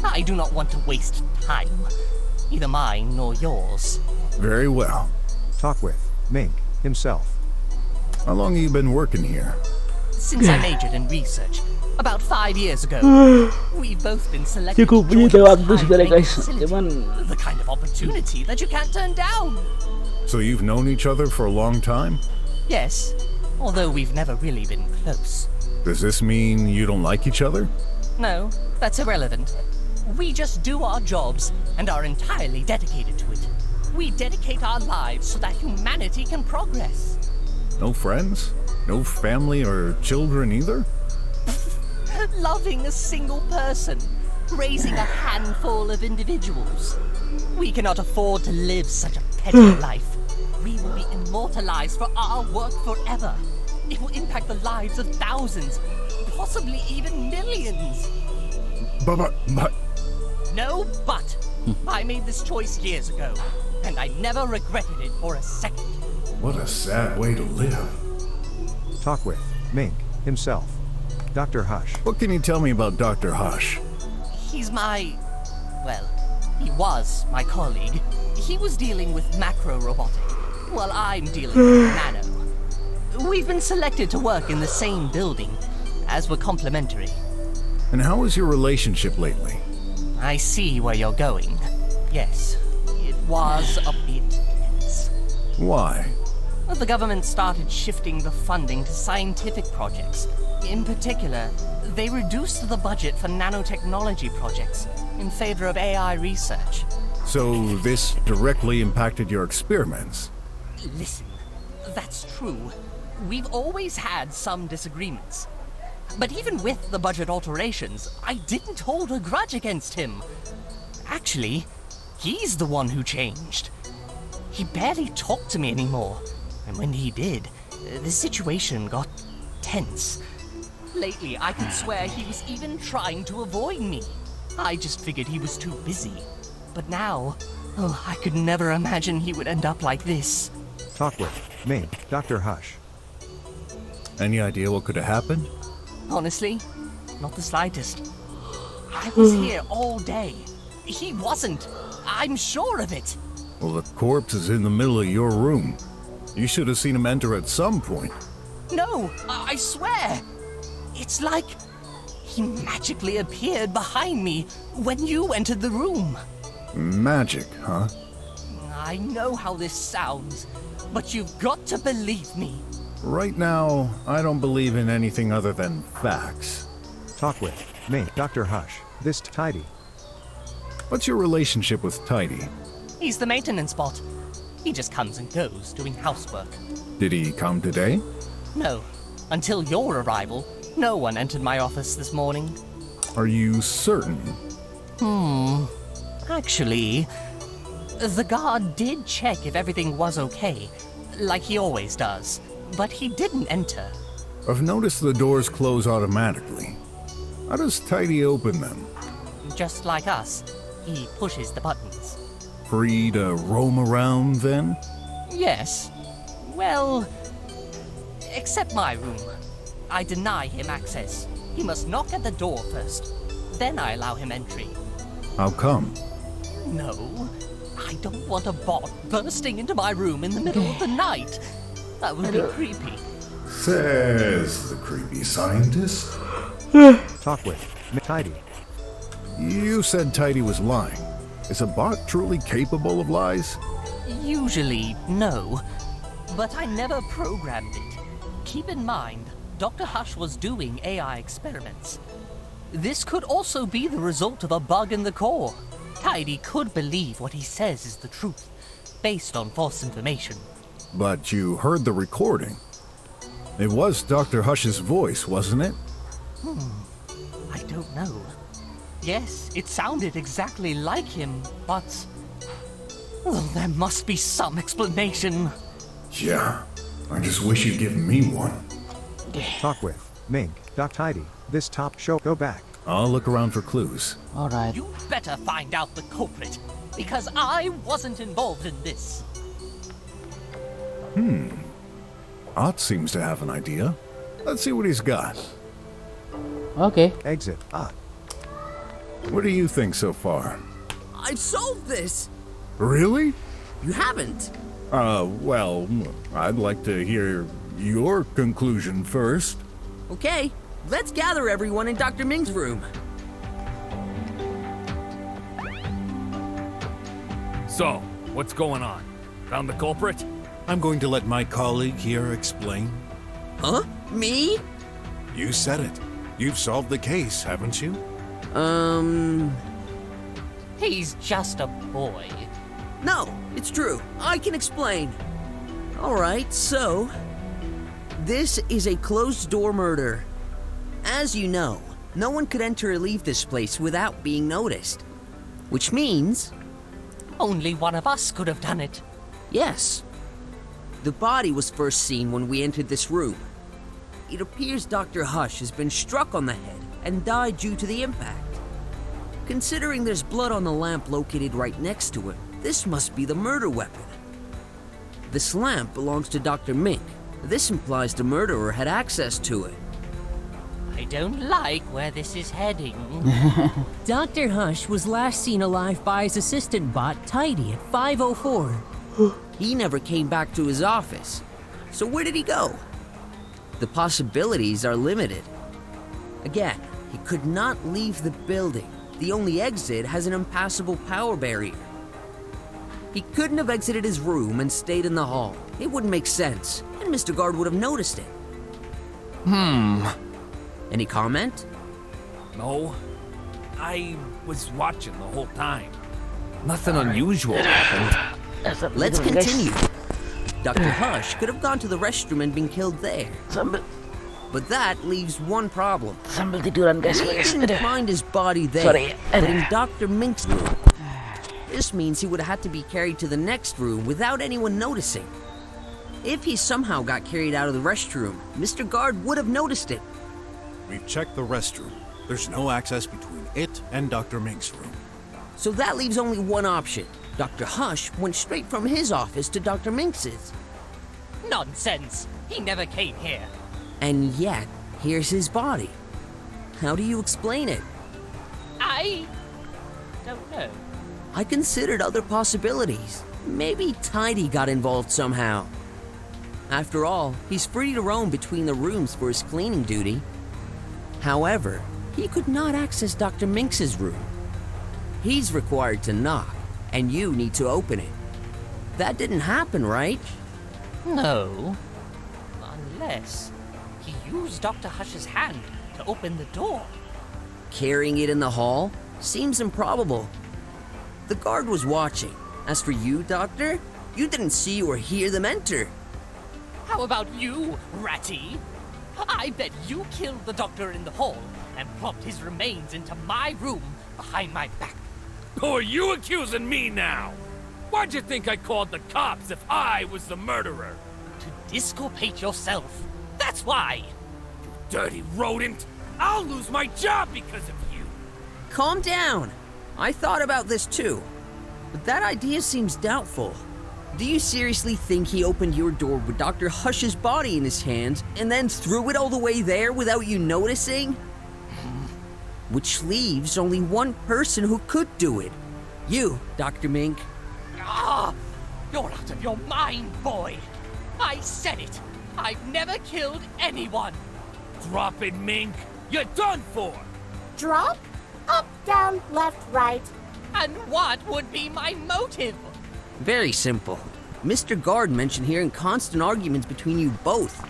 I do not want to waste time. Neither mine nor yours. Very well. Talk with Mink himself. How long have you been working here? Since I majored in research, about 5 years ago, we've both been selected Cukup to join begitu this waktu sebenarnya high-paying guys. facility. Cuman The kind of opportunity that you can't turn down. So you've known each other for a long time? Yes, although we've never really been close. Does this mean you don't like each other? No, that's irrelevant. We just do our jobs and are entirely dedicated to it. We dedicate our lives so that humanity can progress. No friends? No family or children either? Loving a single person, raising a handful of individuals. We cannot afford to live such a petty life. We will be immortalized for our work forever. It will impact the lives of thousands, possibly even millions. But... No, but. I made this choice years ago, and I never regretted it for a second. What a sad way to live. Talk with Mink himself. Dr. Hush. What can you tell me about Dr. Hush? He's he was my colleague. He was dealing with macro robotic, while I'm dealing with nano. We've been selected to work in the same building, as we're complementary. And how is your relationship lately? I see where you're going. Yes, it was a bit tense. Why? The government started shifting the funding to scientific projects. In particular, they reduced the budget for nanotechnology projects in favor of AI research. So this directly impacted your experiments? Listen, that's true. We've always had some disagreements. But even with the budget alterations, I didn't hold a grudge against him. Actually, he's the one who changed. He barely talked to me anymore. And when he did, the situation got tense. Lately, I could swear he was even trying to avoid me. I just figured he was too busy. But now, I could never imagine he would end up like this. Talk with Mink, Dr. Hush. Any idea what could have happened? Honestly, not the slightest. I was here all day. He wasn't. I'm sure of it. Well, the corpse is in the middle of your room. You should have seen him enter at some point. No, I swear. It's like he magically appeared behind me when you entered the room. Magic, huh? I know how this sounds, but you've got to believe me. Right now, I don't believe in anything other than facts. Talk with Mink, Dr. Hush. This Tidy. What's your relationship with Tidy? He's the maintenance bot. He just comes and goes doing housework. Did he come today? No. Until your arrival, no one entered my office this morning. Are you certain? Actually, the guard did check if everything was okay, like he always does, but he didn't enter. I've noticed the doors close automatically. How does Tidy open them? Just like us, he pushes the buttons. Free to roam around, then? Yes. Well, except my room. I deny him access. He must knock at the door first. Then I allow him entry. How come? No, I don't want a bot bursting into my room in the middle of the night. That would be creepy. Says the creepy scientist. Talk with Tidy. You said Tidy was lying. Is a bot truly capable of lies? Usually, no. But I never programmed it. Keep in mind, Dr. Hush was doing AI experiments. This could also be the result of a bug in the core. Tidy could believe what he says is the truth, based on false information. But you heard the recording. It was Dr. Hush's voice, wasn't it? I don't know. Yes, it sounded exactly like him, but... well, there must be some explanation. Yeah, I just wish you'd give me one. Talk with Mink. Doc Tidy. This top show. Go back. I'll look around for clues. Alright. You better find out the culprit, because I wasn't involved in this. Ott seems to have an idea. Let's see what he's got. Okay. Exit. What do you think so far? I've solved this! Really? You haven't. Well, I'd like to hear your conclusion first. Okay, let's gather everyone in Dr. Ming's room. So, what's going on? Found the culprit? I'm going to let my colleague here explain. Huh? Me? You said it. You've solved the case, haven't you? He's just a boy. No, it's true. I can explain. Alright, so... this is a closed-door murder. As you know, no one could enter or leave this place without being noticed. Which means... only one of us could have done it. yes. The body was first seen when we entered this room. It appears Dr. Hush has been struck on the head and died due to the impact. Considering there's blood on the lamp located right next to him, this must be the murder weapon. This lamp belongs to Dr. Mink. This implies the murderer had access to it. I don't like where this is heading. Dr. Hush was last seen alive by his assistant bot, Tidy, at 5:04. He never came back to his office. So where did he go? The possibilities are limited. Again, he could not leave the building. The only exit has an impassable power barrier. He couldn't have exited his room and stayed in the hall. It wouldn't make sense, and Mr. Guard would have noticed it. Any comment? No. I was watching the whole time. Nothing unusual happened. Let's continue. Dr. Hush could have gone to the restroom and been killed there. But that leaves one problem. Sambil tiduran guys. He didn't find his body there, Sorry. but in Dr. Mink's room. This means he would have had to be carried to the next room without anyone noticing. If he somehow got carried out of the restroom, Mr. Guard would have noticed it. We've checked the restroom. There's no access between it and Dr. Mink's room. So that leaves only one option. Dr. Hush went straight from his office to Dr. Minx's. Nonsense! He never came here. And yet, here's his body. How do you explain it? I don't know. I considered other possibilities. Maybe Tidy got involved somehow. After all, he's free to roam between the rooms for his cleaning duty. However, he could not access Dr. Minx's room. He's required to knock, and you need to open it. That didn't happen, right? No. Unless he used Dr. Hush's hand to open the door. Carrying it in the hall seems improbable. The guard was watching. As for you, Doctor, you didn't see or hear them enter. How about you, Ratty? I bet you killed the doctor in the hall and plopped his remains into my room behind my back. Who are you accusing me now? Why'd you think I called the cops if I was the murderer? To disculpate yourself. That's why. You dirty rodent! I'll lose my job because of you! Calm down. I thought about this too. But that idea seems doubtful. Do you seriously think he opened your door with Dr. Hush's body in his hands and then threw it all the way there without you noticing? Which leaves only one person who could do it. You, Dr. Mink. Ah! You're out of your mind, boy! I said it! I've never killed anyone. Drop it, Mink. You're done for. Drop? Up, down, left, right. And what would be my motive? Very simple. Mr. Guard mentioned hearing constant arguments between you both.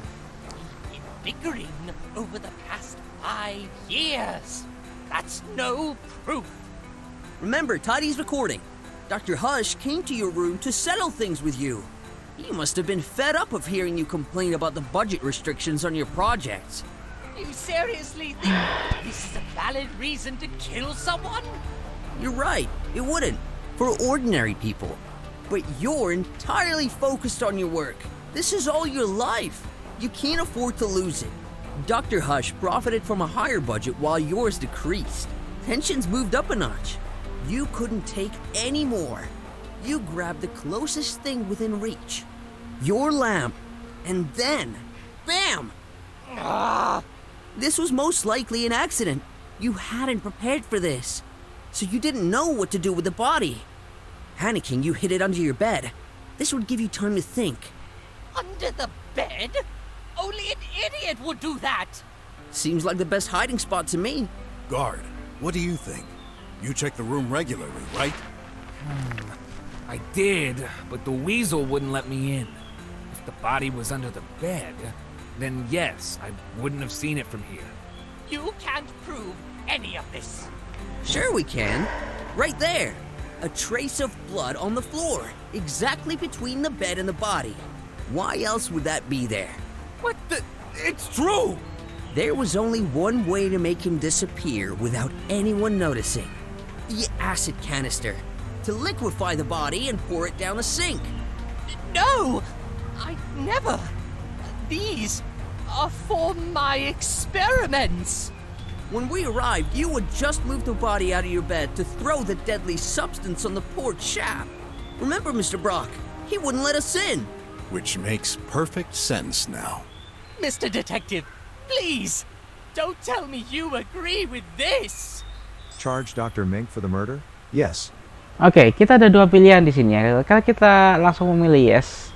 Bickering over the past 5 years. That's no proof. Remember, Tidy's recording. Dr. Hush came to your room to settle things with you. He must have been fed up of hearing you complain about the budget restrictions on your projects. You seriously think this is a valid reason to kill someone? You're right, it wouldn't. For ordinary people. But you're entirely focused on your work. This is all your life. You can't afford to lose it. Dr. Hush profited from a higher budget while yours decreased. Tensions moved up a notch. You couldn't take any more. You grabbed the closest thing within reach. Your lamp. And then, bam! This was most likely an accident. You hadn't prepared for this. So you didn't know what to do with the body. Panicking, you hid it under your bed. This would give you time to think. Under the bed? Only an idiot would do that. Seems like the best hiding spot to me. Guard, what do you think? You check the room regularly, right? I did, but the weasel wouldn't let me in. If the body was under the bed, then yes, I wouldn't have seen it from here. You can't prove any of this. Sure we can. Right there. A trace of blood on the floor, exactly between the bed and the body. Why else would that be there? What the? It's true! There was only one way to make him disappear without anyone noticing. The acid canister. To liquefy the body and pour it down the sink. No! I never. These are for my experiments. When we arrived, you had just moved the body out of your bed to throw the deadly substance on the porch shaft. Remember, Mr. Brock, he wouldn't let us in. Which makes perfect sense now. Mr. Detective, please, don't tell me you agree with this. Charge Dr. Mink for the murder? Yes. Oke, kita ada dua pilihan di sini ya. Kalau kita langsung memilih yes,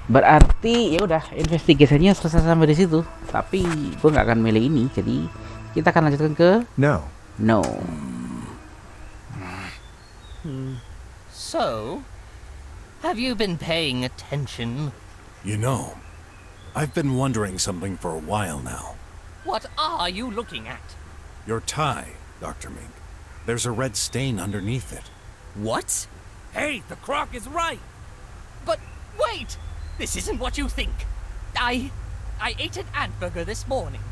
berarti ya udah investigasinya selesai sampai di situ. Tapi gue nggak akan milih ini, jadi kita akan lanjutkan ke No. no. So, have you been paying attention? You know, I've been wondering something for a while now. What are you looking at? Your tie, Dr. Mink. There's a red stain underneath it. What? Hey, the croc is right! But wait! This isn't what you think. I ate an ant burger this morning.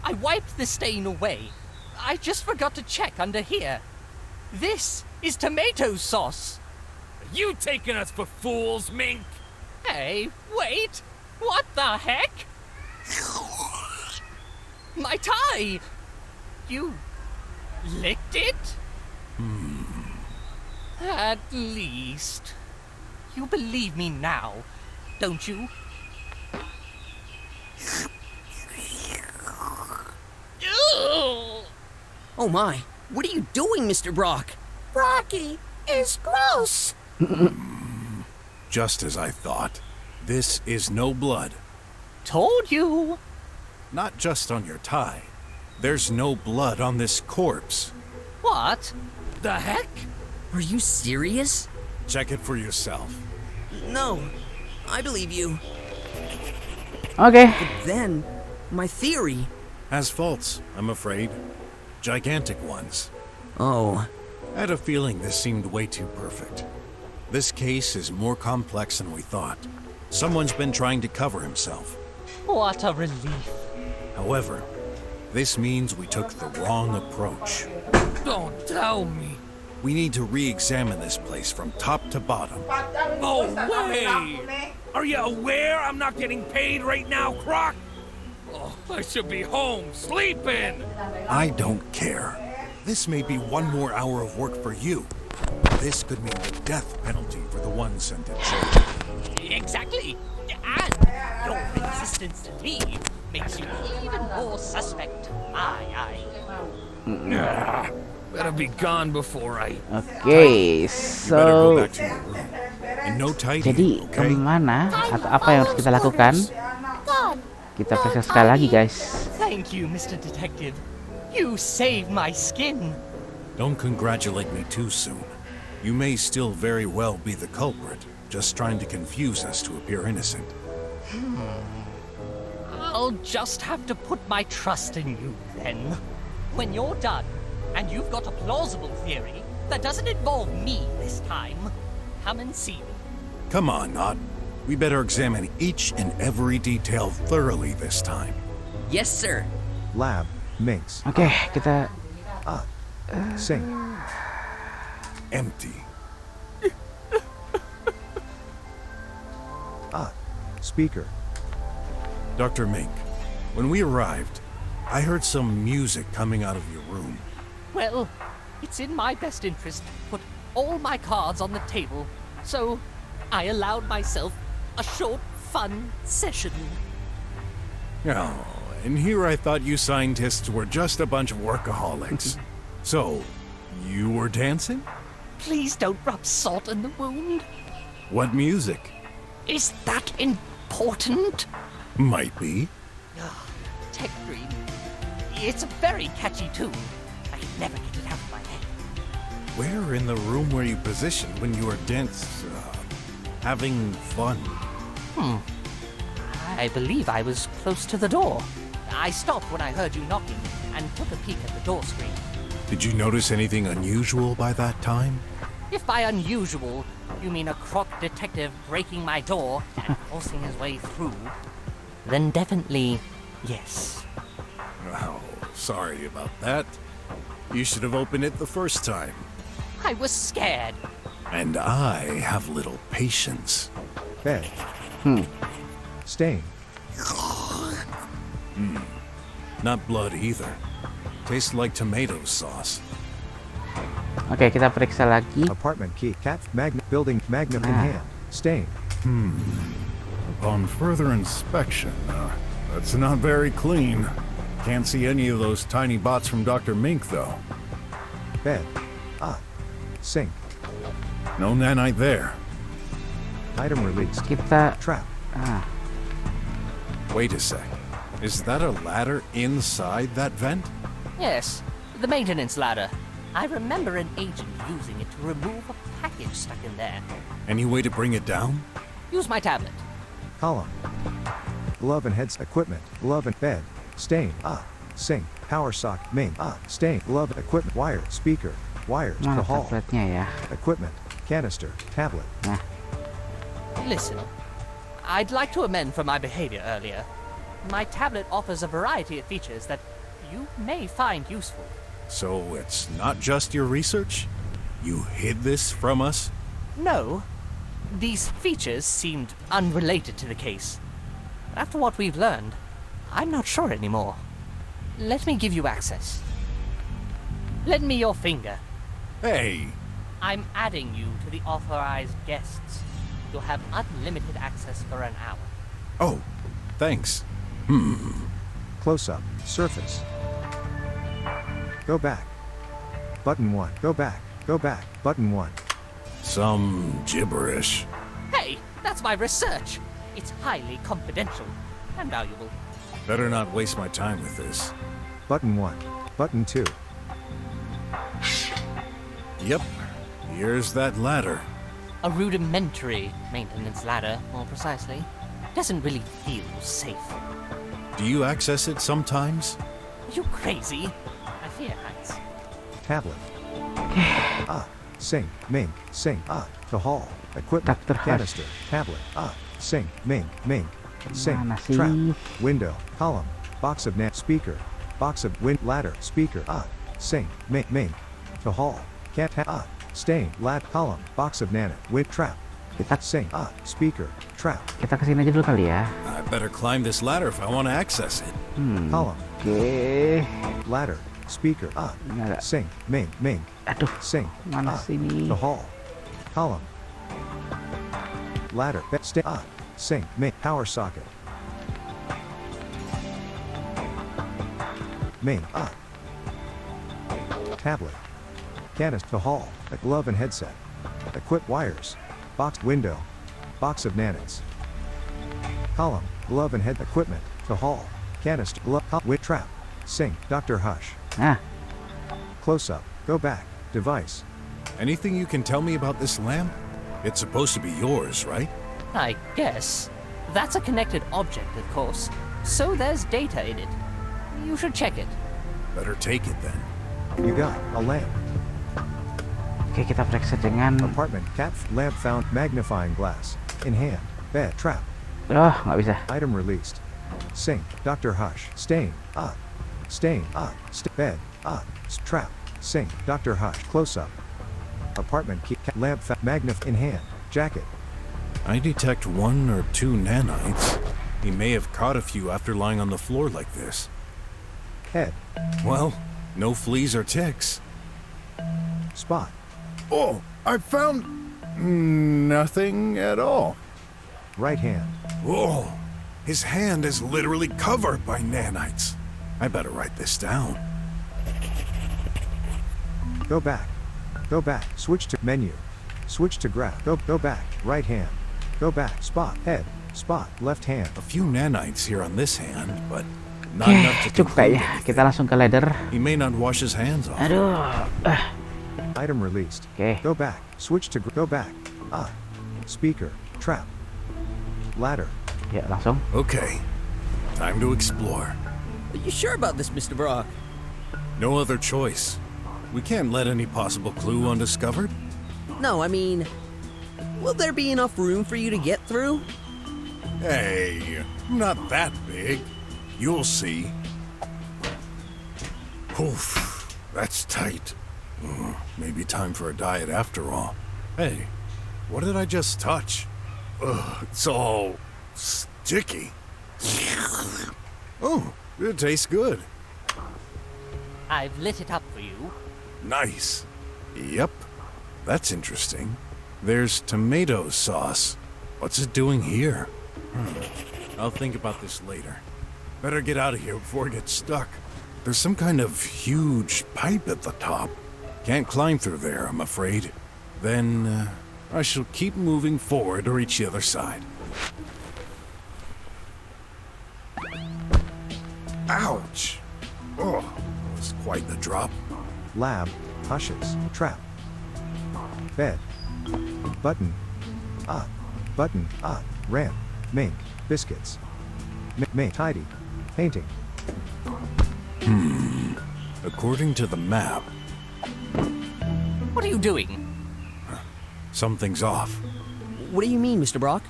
I wiped the stain away. I just forgot to check under here. This is tomato sauce. Are you taking us for fools, Mink? Hey, wait! What the heck? My tie! You licked it? At least. You believe me now, don't you? Oh my, what are you doing, Mr. Brock? Brocky is gross. Just as I thought. This is no blood. Told you. Not just on your tie. There's no blood on this corpse. What? The heck? Are you serious? Check it for yourself. No, I believe you. Oke. But then, my theory. Has faults, I'm afraid. Gigantic ones. Oh. I had a feeling this seemed way too perfect. This case is more complex than we thought. Someone's been trying to cover himself. What a relief. However, this means we took the wrong approach. Don't tell me. We need to re-examine this place from top to bottom. No way! Are you aware I'm not getting paid right now, Croc? Oh, I should be home, sleeping! I don't care. This may be one more hour of work for you. This could mean the death penalty for the one sent to jail. Exactly. And your resistance to me makes you even more suspect. Aye. Better be gone before I... Oke, You better go so back to your room. And no tidy, jadi okay? kemana atau apa yang harus kita lakukan? Kita periksa sekali lagi, guys. Thank you, Mr. Detective. You saved my skin. Don't congratulate me too soon. You may still very well be the culprit, just trying to confuse us to appear innocent. I'll just have to put my trust in you then. When you're done, and you've got a plausible theory that doesn't involve me this time, come and see me. Come on, Nod. We better examine each and every detail thoroughly this time. Yes, sir. Lab, Minx. Oke, kita Sink. Empty. Speaker. Dr. Mink, when we arrived, I heard some music coming out of your room. Well, it's in my best interest to put all my cards on the table, so I allowed myself a short, fun session. Oh, and here I thought you scientists were just a bunch of workaholics. So, you were dancing? Please don't rub salt in the wound. What music? Is that important? Might be. Tech Dream. It's a very catchy tune. I can never get it out of my head. Where in the room were you positioned when you were having fun? I believe I was close to the door. I stopped when I heard you knocking and took a peek at the door screen. Did you notice anything unusual by that time? If by unusual you mean a crook detective breaking my door and forcing his way through, then definitely yes. Oh, sorry about that. You should have opened it the first time. I was scared. And I have little patience. Bed. Stain. Not blood either. Tastes like tomato sauce. Oke, kita periksa lagi. Apartment key. Cat. Magnet. Building. Magnet in hand. Stain. Upon further inspection, that's not very clean. Can't see any of those tiny bots from Dr. Mink, though. Bed. Sink. No nanite there. Item released. Kita Trap. Wait a sec. Is that a ladder inside that vent? Yes, the maintenance ladder. I remember an agent using it to remove a package stuck in there. Any way to bring it down? Use my tablet. Column. Glove and heads. Equipment. Glove and bed. Stain. Sink. Power socket. Main. Stain. Glove. Equipment. Wire. Speaker. Wires. mana To hall. tabletnya ya? Equipment. Canister. Tablet. Nah, Listen, I'd like to amend for my behavior earlier. My tablet offers a variety of features that you may find useful. So it's not just your research? You hid this from us? No, these features seemed unrelated to the case. After what we've learned, I'm not sure anymore. Let me give you access. Lend me your finger. Hey! I'm adding you to the authorized guests. You'll have unlimited access for an hour. Oh, thanks. Close up. Surface. Go back. Button 1. Go back. Go back. Button 1. Some gibberish. Hey, that's my research. It's highly confidential and valuable. Better not waste my time with this. Button 1. Button 2. Yep. Here's that ladder. A rudimentary maintenance ladder, more precisely. Doesn't really feel safe. Do you access it sometimes? Are you crazy? I fear heights. Tablet. Sink. Mink. Sink. To hall. Equipment. Dr. Hush. Canister. Tablet. Sink. Mink. Mink. Sink. Mana sih? Trap. Window. Column. Box of net. Speaker. Box of wind. Ladder. Speaker. Sink. Mink. Mink. To hall. Cat. Stain. Lad. Column. Box of nana. Wind. Trap. Kita Sink. Speaker. Trap. kesini aja dulu kali ya. I better climb this ladder if I want to access it. Column. Oke. Ladder. Speaker. Nggak ada. Sink. Mink. Mink. Aduh, Sink. mana sini? The hall. Column. Ladder. Sink. Sink. Mink. Power socket. Mink. Tablet. Canister. The hall. A glove and headset. Equip wires. Box window. Box of nanites. Column. Glove and head equipment. To hall. Canister. Wit trap. Sink. Dr. Hush. Nah, Close up. Go back. Device. Anything you can tell me about this lamp? It's supposed to be yours, right? I guess. That's a connected object, of course. So there's data in it. You should check it. Better take it then. You got a lamp. oke kita periksa dengan. Apartment. Cat. Lamp found. Magnifying glass. In hand. Bed. Trap. Oh, nggak bisa. Item released. Sink. Dr. Hush. Stain. Up. Stain. Up. Bed. Up. Trap. Sink. Dr. Hush. Close up. Apartment key. Lamp. Magnif. In hand. Jacket. I detect 1 or 2 nanites. He may have caught a few after lying on the floor like this. Head. Well, no fleas or ticks. Spot. Oh, I found nothing at all. Right hand. Whoa, his hand is literally covered by nanites. I better write this down. Go back. Go back. Switch to menu. Switch to grab. Go back. Right hand. Go back. Spot. Head. Spot. Left hand. A few nanites here on this hand, but not Oke, enough to cukup conclude kayaknya. anything. Kita langsung ke ladder. He may not wash his hands off. Aduh. Item released. Oke. Go back. Switch to go back. Speaker. Trap. Ladder. Ya, langsung. Okay, time to explore. Are you sure about this, Mr. Brock? No other choice. We can't let any possible clue undiscovered. No, I mean, will there be enough room for you to get through? Hey, not that big. You'll see. Oof, that's tight. Maybe time for a diet after all. Hey, what did I just touch? It's all sticky. Oh, it tastes good. I've lit it up for you. Nice. Yep, that's interesting. There's tomato sauce. What's it doing here? I'll think about this later. Better get out of here before it gets stuck. There's some kind of huge pipe at the top. Can't climb through there, I'm afraid. Then, I shall keep moving forward to reach the other side. Ouch! Oh, that was quite the drop. Lab. Hushes. Trap. Bed. Button. Up. Button. Up. Ramp. Mink. Biscuits. Mink. Tidy. Painting. According to the map, What are you doing? something's off. What do you mean, Mr. Brock?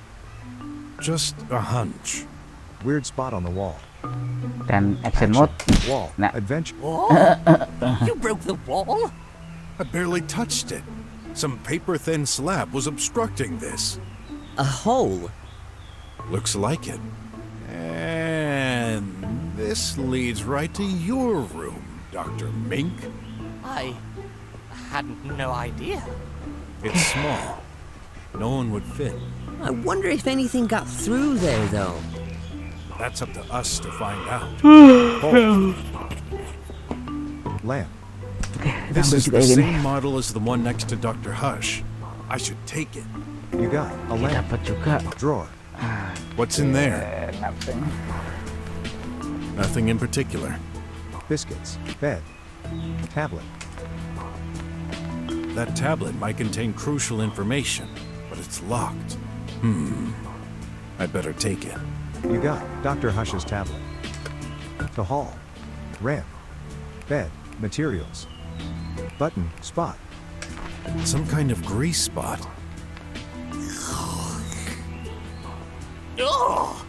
Just a hunch. Weird spot on the wall. Dan action mode. Wall. Nah. Adventure. Oh, you broke the wall? I barely touched it. Some paper-thin slab was obstructing this. A hole? Looks like it. And this leads right to your room, Dr. Mink. I had no idea. It's small. No one would fit. I wonder if anything got through there, though. That's up to us to find out. Lamp. This Ambil is juga the ini. same model as the one next to Dr. Hush. I should take it. You got a lamp. Dapat juga. Drawer. What's in there? Nothing. Nothing in particular. Biscuits. Bed. Tablet. That tablet might contain crucial information, but it's locked. I'd better take it. You got Dr. Hush's tablet. To hall. Ramp. Bed. Materials. Button. Spot. Some kind of grease spot. Oh!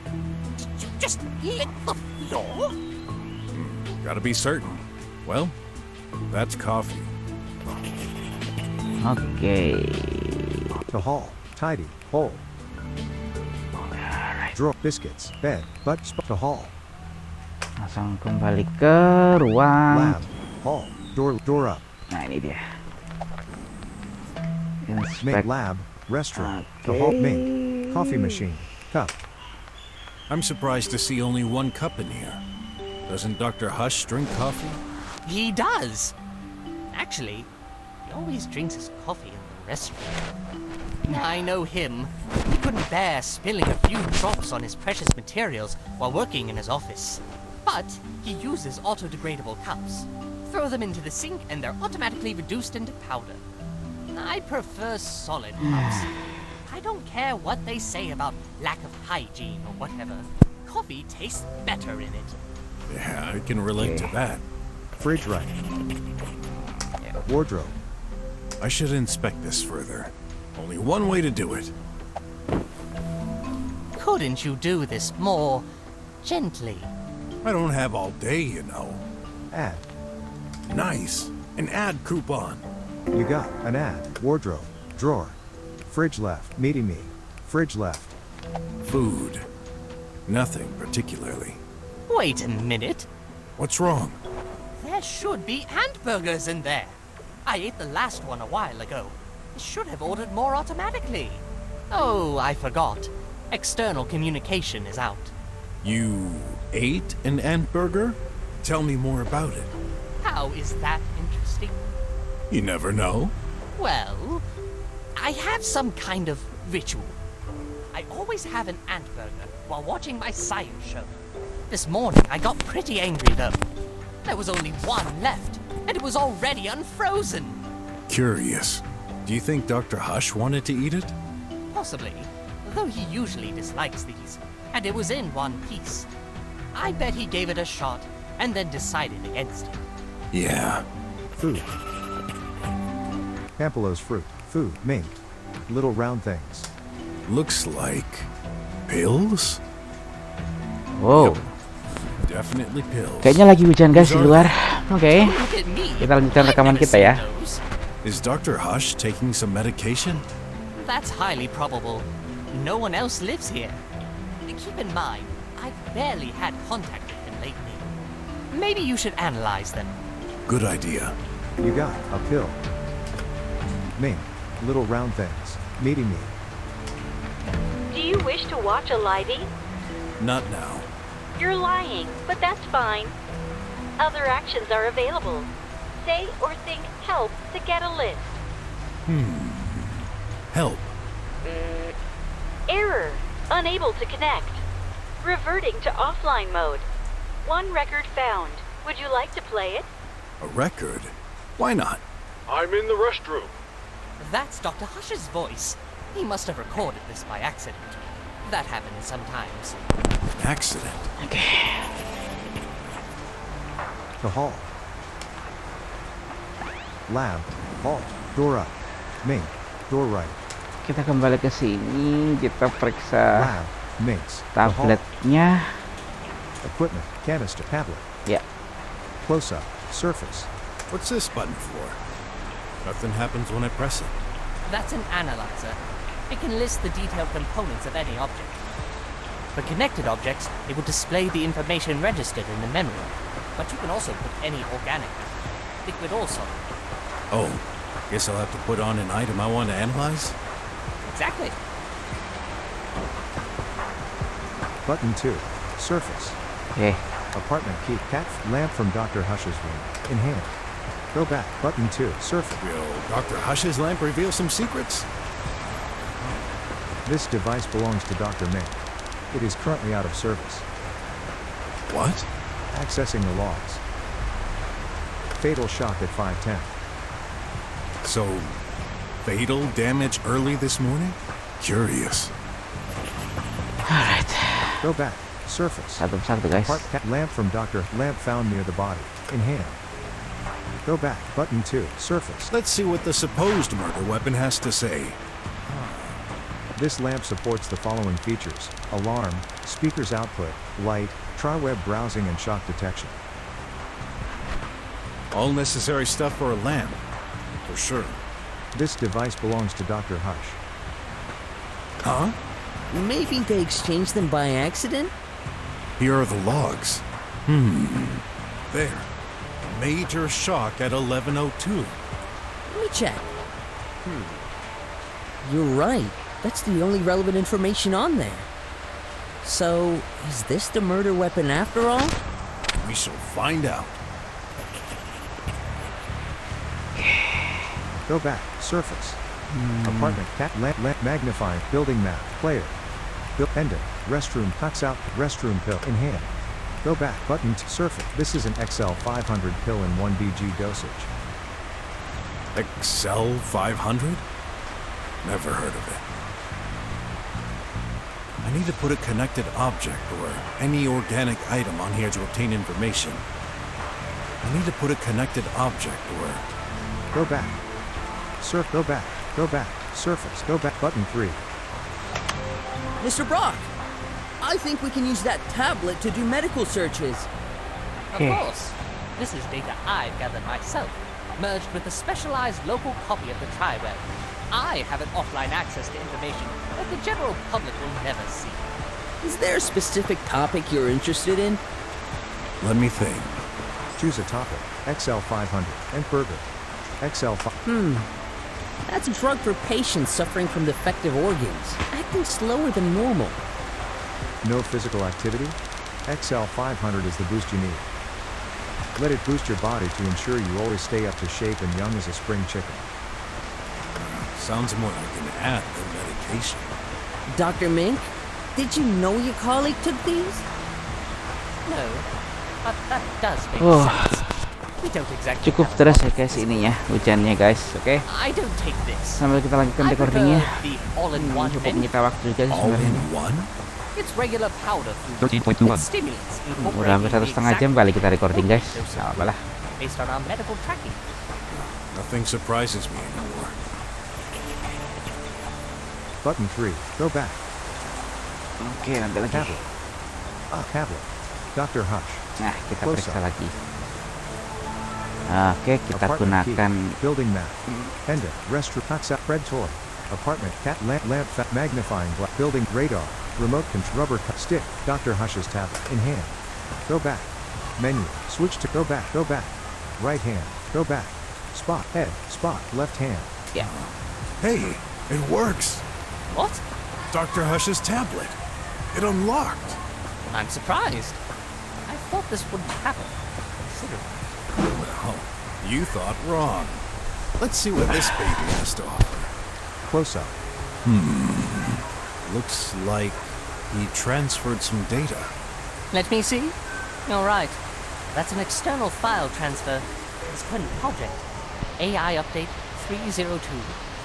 Did you just lick the floor? Gotta be certain. Well, that's coffee. Oke. To hall. Tidy. Hole. Drawer. Biscuits. Bed. Butt. To hall. Langsung kembali ke ruang. Lab. Hall. Door up. Nah, ini dia. Make Inspect. lab. Restroom. To hall. Mink. Coffee machine. Cup. I'm surprised to see only one cup in here. Doesn't Dr. Hush drink coffee? He does. Actually, he always drinks his coffee in the restaurant. I know him. He couldn't bear spilling a few drops on his precious materials while working in his office. But he uses auto-degradable cups. Throw them into the sink and they're automatically reduced into powder. I prefer solid cups. I don't care what they say about lack of hygiene or whatever. Coffee tastes better in it. Yeah, I can relate to that. Fridge rack. Wardrobe. I should inspect this further. Only one way to do it. Couldn't you do this more gently? I don't have all day, you know. Ad. Nice. An ad coupon. You got an ad. Wardrobe. Drawer. Fridge left. Meeting me. Fridge left. Food. Nothing particularly. Wait a minute. What's wrong? There should be hamburgers in there. I ate the last one a while ago. I should have ordered more automatically. Oh, I forgot. External communication is out. You ate an ant burger? Tell me more about it. How is that interesting? You never know. Well, I have some kind of ritual. I always have an ant burger while watching my science show. This morning I got pretty angry though. There was only one left, and it was already unfrozen. Curious. Do you think Dr. Hush wanted to eat it? Possibly, though he usually dislikes these, and it was in one piece. I bet he gave it a shot and then decided against it. Yeah. Food. Pampelos fruit. Food. Mink. Little round things. Looks like pills? Wow. Definitely pills. Kayaknya lagi hujan guys di luar. Oke. Kita lanjutkan rekaman kita ya. Is Dr. Hush taking some medication? That's highly probable. No one else lives here. Keep in mind, I've barely had contact with him lately. Maybe you should analyze them. Good idea. You got a pill. Mink. Little round things. Meeting me. Do you wish to watch a livey? Not now. You're lying, but that's fine. Other actions are available. Say or think help to get a list. Help. Error. Unable to connect. Reverting to offline mode. One record found. Would you like to play it? A record? Why not? I'm in the restroom. That's Dr. Hush's voice. He must have recorded this by accident. That happens sometimes. Accident. The hall. Lab. Hall. Door up. Mink. Door right. Kita kembali ke sini, kita periksa Lab. Minks. The hall. tabletnya. Equipment. Canister. Tablet. Ya. Close up. Surface. What's this button for? Nothing happens when I press it. That's an analyzer. It can list the detailed components of any object. For connected objects, it will display the information registered in the memory. But you can also put any organic matter, liquid or solid. Oh, guess I'll have to put on an item I want to analyze? Exactly. Button 2. Surface. Oke. Apartment key. Cat lamp from Dr. Hush's room. In hand. Go back. Button 2. Surface. Will Dr. Hush's lamp reveal some secrets? This device belongs to Dr. Mink. It is currently out of service. What? Accessing the logs. Fatal shock at 5:10. So, fatal damage early this morning? Curious. Alright. Go back. Surface. Satu persatu guys. Lamp from Dr. Lamp found near the body. In hand. Go back. Button 2. Surface. Let's see what the supposed murder weapon has to say. This lamp supports the following features: alarm, speakers output, light, tri-web browsing and shock detection. All necessary stuff for a lamp. For sure. This device belongs to Dr. Hush. Huh? Maybe they exchanged them by accident? Here are the logs. There. Major shock at 11:02. Let me check. You're right. That's the only relevant information on there. So, is this the murder weapon after all? We shall find out. Go back. Surface. Apartment, cat, magnifying, building map, player. Ending, restroom, cuts out, restroom pill in hand. Go back, button to surface. This is an XL 500 pill in 1 BG dosage. XL 500? Never heard of it. I need to put a connected object or any organic item on here to obtain information. I need to put a connected object or... Go back. Go back. Go back. Surface. Go back. Button 3. Mr. Brock, I think we can use that tablet to do medical searches. Of course. This is data I've gathered myself, merged with a specialized local copy of the Triweb. I have an offline access to information that the general public will never see. Is there a specific topic you're interested in? Let me think. Choose a topic. XL 500 and burger. XL 5. That's a drug for patients suffering from defective organs, acting slower than normal. No physical activity? XL 500 is the boost you need. Let it boost your body to ensure you always stay up to shape and young as a spring chicken. Sounds more like an ad than medication. Dr. Mink, did you know your colleague took these? No, but that does make sense. We don't exactly Cukup deras ya guys ininya, hujannya guys, oke? I don't take this. Sambil kita lanjutkan recordingnya. The all-in-one Cukup menyita waktu juga sih All sebenarnya. in one? It's regular powder food. 13.21. With stimulants Udah hampir 1,5 jam kali kita recording guys. Gak apa lah. Based on our medical tracking. Nothing surprises me anymore. Button 3. Go back. Oke, nanti lagi. Tablet. Tablet. Dr. Hush. Nah, kita Close periksa up. lagi. Oke, kita Apartment key. gunakan Building map. Ender. Restroom. Cuts out. Red toy. Apartment. Cat. Lamp. Magnifying glass. Building. Radar. Remote control. Rubber cut. Stick. Dr. Hush's tablet. In hand. Go back. Menu. Switch to go back. Go back. Right hand. Go back. Spot. Head. Spot. Left hand. ya. Hey, it works! What? Dr. Hush's tablet. It unlocked. I'm surprised. I thought this wouldn't happen. Considering. Well, you thought wrong. Let's see what this baby has to offer. Close up. Looks like he transferred some data. Let me see. All right. That's an external file transfer. It's current project. AI update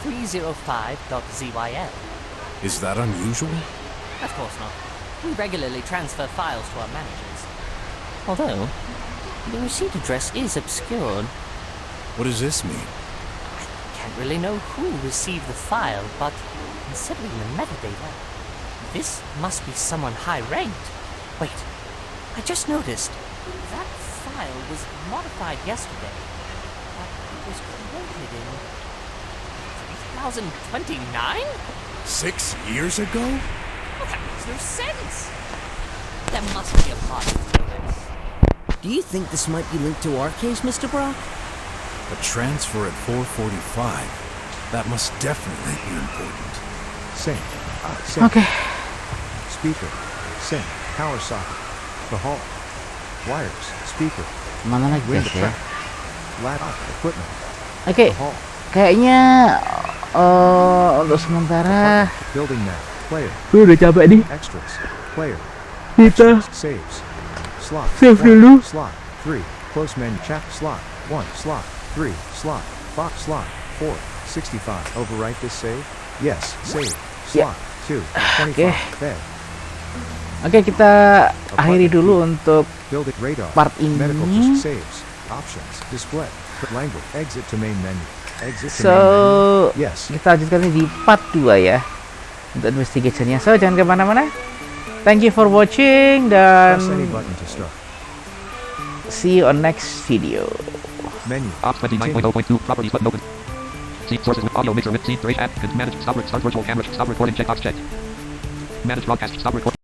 302.305.zyl. Is that unusual? Of course not. We regularly transfer files to our managers. Although, the receipt address is obscured. What does this mean? Can't really know who received the file, but considering the metadata, this must be someone high-ranked. Wait, I just noticed that file was modified yesterday, but it was created in 3029? 6 years ago? Well, that makes no sense. There must be a plot to this. Do you think this might be linked to our case, Mr. Brock? A transfer at 4:45. That must definitely be important. Sync. Sync. Oke. Speaker. Sync. Power socket. The hall. Wires. Speaker. Mana lagi Wind guys ya? track. Laptop. Equipment. Oke, The hall. kayaknya untuk sementara Building map. Player. gue udah capek nih. Extras. Player. Kita Saves. Slot. Save 1, dulu. Slot. 3. Close menu. Chat. Slot. 1. Slot. 3. Slot. Box. Slot. 4. 65. Overwrite this save? Yes. Save. Slot. 2. 25. Bed. Oke, kita akhiri dulu untuk Building radar. part Medical ini. saves. Options. Display. Language. Exit to main menu. Exit to So, main menu. Yes. kita lanjutkan ini di part 2 ya, untuk investigationnya. So, jangan kemana-mana. Thank you for watching dan Press any button to start. see you on next video. Menu. Ops 29.0.2 properties button open. See sources with audio mixer with scene 3 app. Manage stop virtual camera. Stop recording checkbox checked. Manage broadcast. Stop recording.